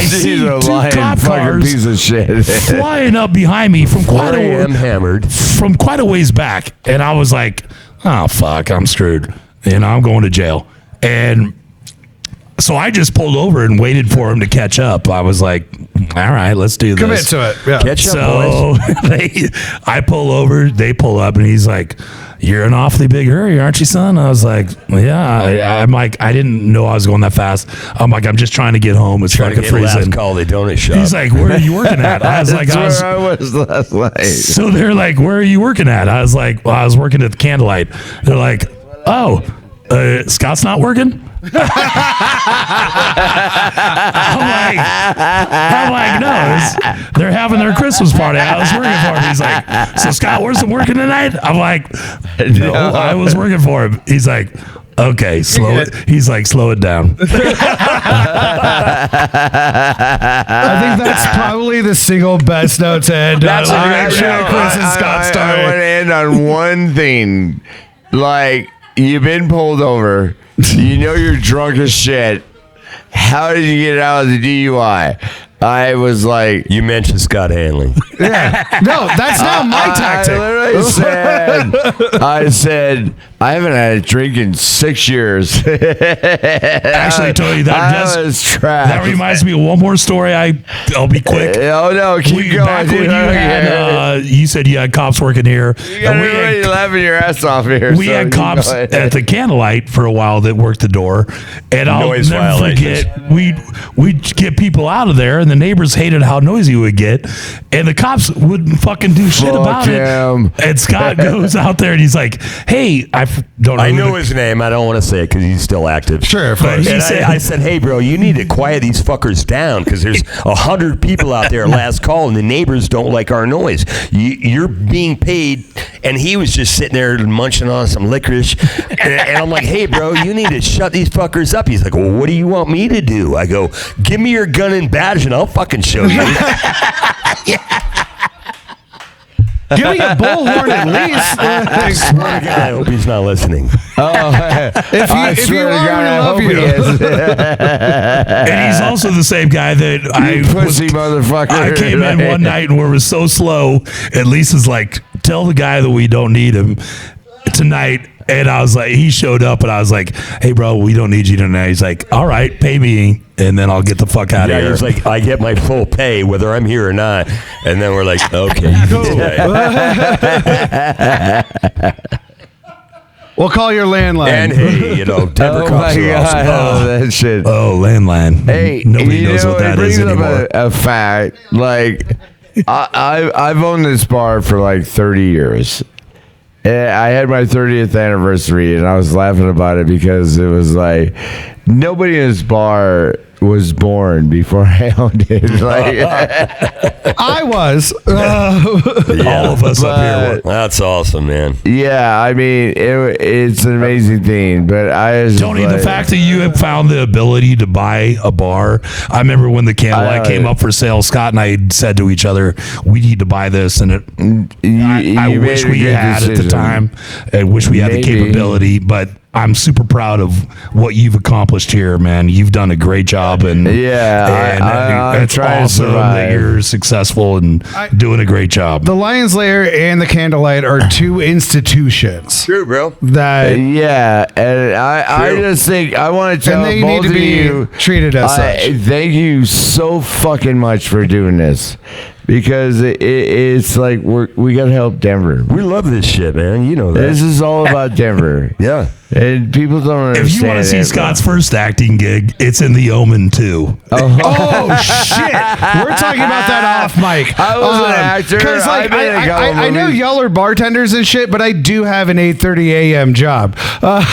S3: see two cop cars
S2: piece of shit.
S3: flying up behind me from quite a ways back, and I was like, "Oh fuck, I'm screwed." I'm going to jail. And so I just pulled over and waited for him to catch up. I was like, "All right, let's do this."
S5: Commit to it. Yeah.
S4: Catch up, boys.
S3: I pull over, they pull up, and he's like, "You're in an awfully big hurry, aren't you, son?" I was like, "Yeah." I'm like, I didn't know I was going that fast. I'm like, I'm just trying to get home. It's fucking freezing.
S4: Call the donut shop.
S3: He's like, "Where are you working at?" I was like,
S2: That's where I was last night.
S3: So they're like, "Where are you working at?" I was like, "Well, I was working at the Candlelight." They're like, "Oh, Scott's not working?" I'm like, no, they're having their Christmas party. I was working for him. He's like, "So Scott wasn't working tonight?" I'm like, no, I was working for him. He's like, okay, slow it. He's like, slow it down.
S5: I think that's probably the single best note to end on. Chris and Scott story.
S2: I want to end on one thing. Like, you've been pulled over. You know you're drunk as shit. How did you get out of the DUI? I was like...
S4: You mentioned Scott Hanley.
S5: Yeah. No, that's not my tactic.
S2: I said, I haven't had a drink in 6 years.
S3: Actually, Tony,
S2: I was trapped.
S3: that reminds me of one more story. I'll be quick.
S2: Oh, no, keep going.
S3: Back when you said you had cops working here.
S2: You got everybody laughing your ass off here.
S3: We had cops at the Candlelight for a while that worked the door. And I'll
S4: Noise
S3: never
S4: violations.
S3: forget, we'd get people out of there, and the neighbors hated how noisy we would get. And the cops wouldn't fucking do shit
S2: Fuck
S3: about
S2: him.
S3: it. And Scott goes out there and he's like, "Hey, don't know.
S4: I know his name. I don't want to say it because he's still active.
S5: Sure, of
S3: But
S5: course.
S3: he
S4: And
S3: said,
S4: I said, hey, bro, you need to quiet these fuckers down because there's 100 people out there last call and the neighbors don't like our noise. You're being paid. And he was just sitting there munching on some licorice. And I'm like, hey, bro, you need to shut these fuckers up. He's like, well, what do you want me to do? I go, give me your gun and badge and I'll fucking show you.
S5: Give me a bullhorn at least.
S4: I swear to God, I hope he's not listening.
S5: If you are, we love you.
S3: and he's also the same guy that
S2: Pussy motherfucker.
S3: I came in one night and we were so slow. And Lisa's like, tell the guy that we don't need him tonight. And I was like, he showed up and I was like, hey, bro, we don't need you tonight. He's like, all right, pay me. And then I'll get the fuck out of here.
S4: He's like, I get my full pay whether I'm here or not. And then we're like, okay, you can stay.
S5: We'll call your landline.
S4: And hey, Denver
S2: Oh
S4: cops
S2: my
S4: are
S2: God,
S4: awesome.
S2: I love that shit.
S3: Oh, landline.
S2: Hey,
S3: Nobody
S2: you
S3: knows
S2: know,
S3: what that
S2: it brings
S3: is
S2: up
S3: anymore.
S2: a fact. Like, I've owned this bar for like 30 years. And I had my 30th anniversary, and I was laughing about it because it was like nobody in this bar was born before I owned it. Like,
S5: I was.
S3: All of us up here were.
S4: That's awesome, man.
S2: yeah, I mean, it's an amazing thing. But I just
S3: Tony,
S2: like,
S3: the fact that you have found the ability to buy a bar. I remember when the Candlelight came up for sale, Scott and I said to each other, we need to buy this. And I
S2: you
S3: wish
S2: made a
S3: we
S2: good
S3: had at the
S2: decision.
S3: time. I wish we had the
S2: Maybe.
S3: capability, but I'm super proud of what you've accomplished here, man. You've done a great job, and
S2: Yeah, I'm
S3: it's
S2: trying to
S3: awesome that
S2: survive.
S3: you're successful and doing a great job.
S5: The Lion's Lair and the Candlelight are two institutions
S4: True, bro.
S5: that,
S2: Yeah, and I just think I want to tell
S5: and they
S2: both
S5: need to
S2: of
S5: be
S2: you.
S5: treated as such.
S2: Thank you so fucking much for doing this, because it's like we got to help Denver.
S4: We love this shit, man. You know that.
S2: This is all about Denver.
S4: Yeah.
S2: And people don't understand.
S3: If you want to see
S2: it.
S3: Scott's first acting gig, it's in The Omen 2.
S5: Oh shit! We're talking about that off mic.
S2: I was an actor.
S5: Because like
S2: I've been in a couple
S5: I know
S2: movies.
S5: y'all are bartenders and shit, but I do have an 8:30 a.m. job,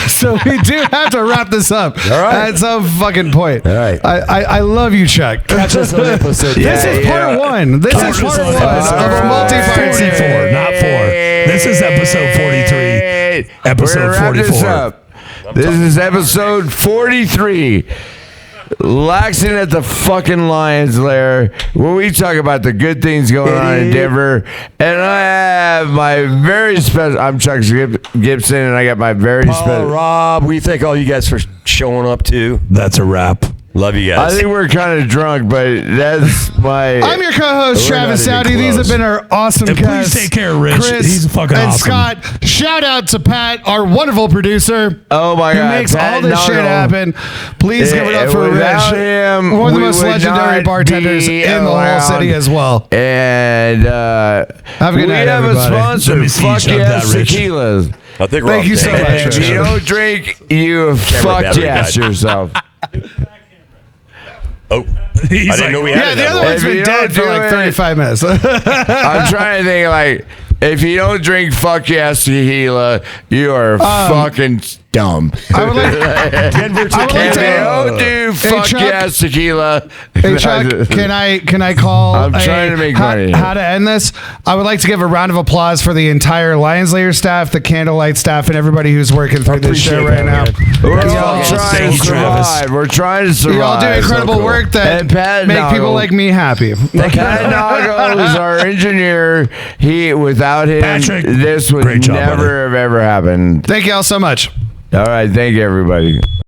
S5: so we do have to wrap this up at some fucking point.
S4: All right.
S5: I love you, Chuck.
S4: Catch us on episode.
S5: This is part one. This is part one of a multi-part
S3: 44,
S5: series.
S3: not 4. This is episode 43. Episode
S2: We're gonna wrap this
S3: 44.
S2: up. This is episode 43. Laxin at the fucking Lion's Lair, where we talk about the good things going on in Denver. And I have my very special. I'm Chuck Gibson, and I got my very special.
S4: Rob, we thank all you guys for showing up too.
S3: That's a wrap.
S4: Love you
S2: I
S4: guys.
S2: think we're kind of drunk, but that's my.
S5: I'm your co-host,
S4: We're
S5: Travis
S4: not even
S5: Dowdy. These have
S4: close.
S5: been our awesome
S3: And please
S5: guests.
S3: take care of Rich.
S5: Chris
S3: He's fucking
S5: and
S3: awesome.
S5: Scott. Shout out to Pat, our wonderful producer.
S2: Oh my
S5: who
S2: God,
S5: makes
S2: Pat
S5: all this shit
S2: Nagel.
S5: happen. Please give it up for
S2: Without
S5: Rich.
S2: him,
S5: One of the
S2: we
S5: most
S2: would
S5: legendary
S2: not
S5: bartenders
S2: be
S5: in the whole
S2: around.
S5: city as well.
S2: And
S5: Have a good
S2: we
S5: night,
S2: have
S5: everybody.
S2: a sponsor.
S3: Let me see you
S2: Fuck
S3: shove
S2: yes,
S3: that, Rich.
S2: tequila.
S4: I think
S5: Thank you so much,
S2: And if
S5: Rich.
S2: you don't drink, you fuck
S4: battery
S2: yes
S4: died.
S2: yourself.
S4: Oh,
S3: He's
S4: I didn't know we had
S5: Yeah, the
S4: another
S5: other
S4: one.
S5: one's
S2: If
S5: been
S2: you
S5: dead
S2: don't
S5: for
S2: do
S5: like
S2: it-
S5: 35 minutes.
S2: I'm trying to think like, if you don't drink fuck yes tequila, you are fucking dumb.
S5: I would like,
S4: Denver
S5: I would like
S2: If you
S5: to.
S2: don't do fuck
S5: Chuck.
S2: yes tequila,
S5: Hey Chuck, can I call?
S2: I'm trying to make money.
S5: How to end this? I would like to give a round of applause for the entire Lion's Lair staff, the Candlelight staff, and everybody who's working through this show right
S4: appreciate
S5: now.
S4: that,
S2: We're
S5: Y'all-
S2: all trying
S3: Thank
S2: to
S3: you, Travis.
S2: survive. We're trying to survive.
S5: You all do incredible
S4: cool.
S5: work that
S2: And Pat
S5: make
S2: Nagel.
S5: people like me happy.
S2: Pat Nagel is our engineer. Without him,
S3: Patrick,
S2: this would
S3: great job,
S2: never
S3: buddy.
S2: have ever happened.
S5: Thank you all so much.
S2: All right, thank you, everybody.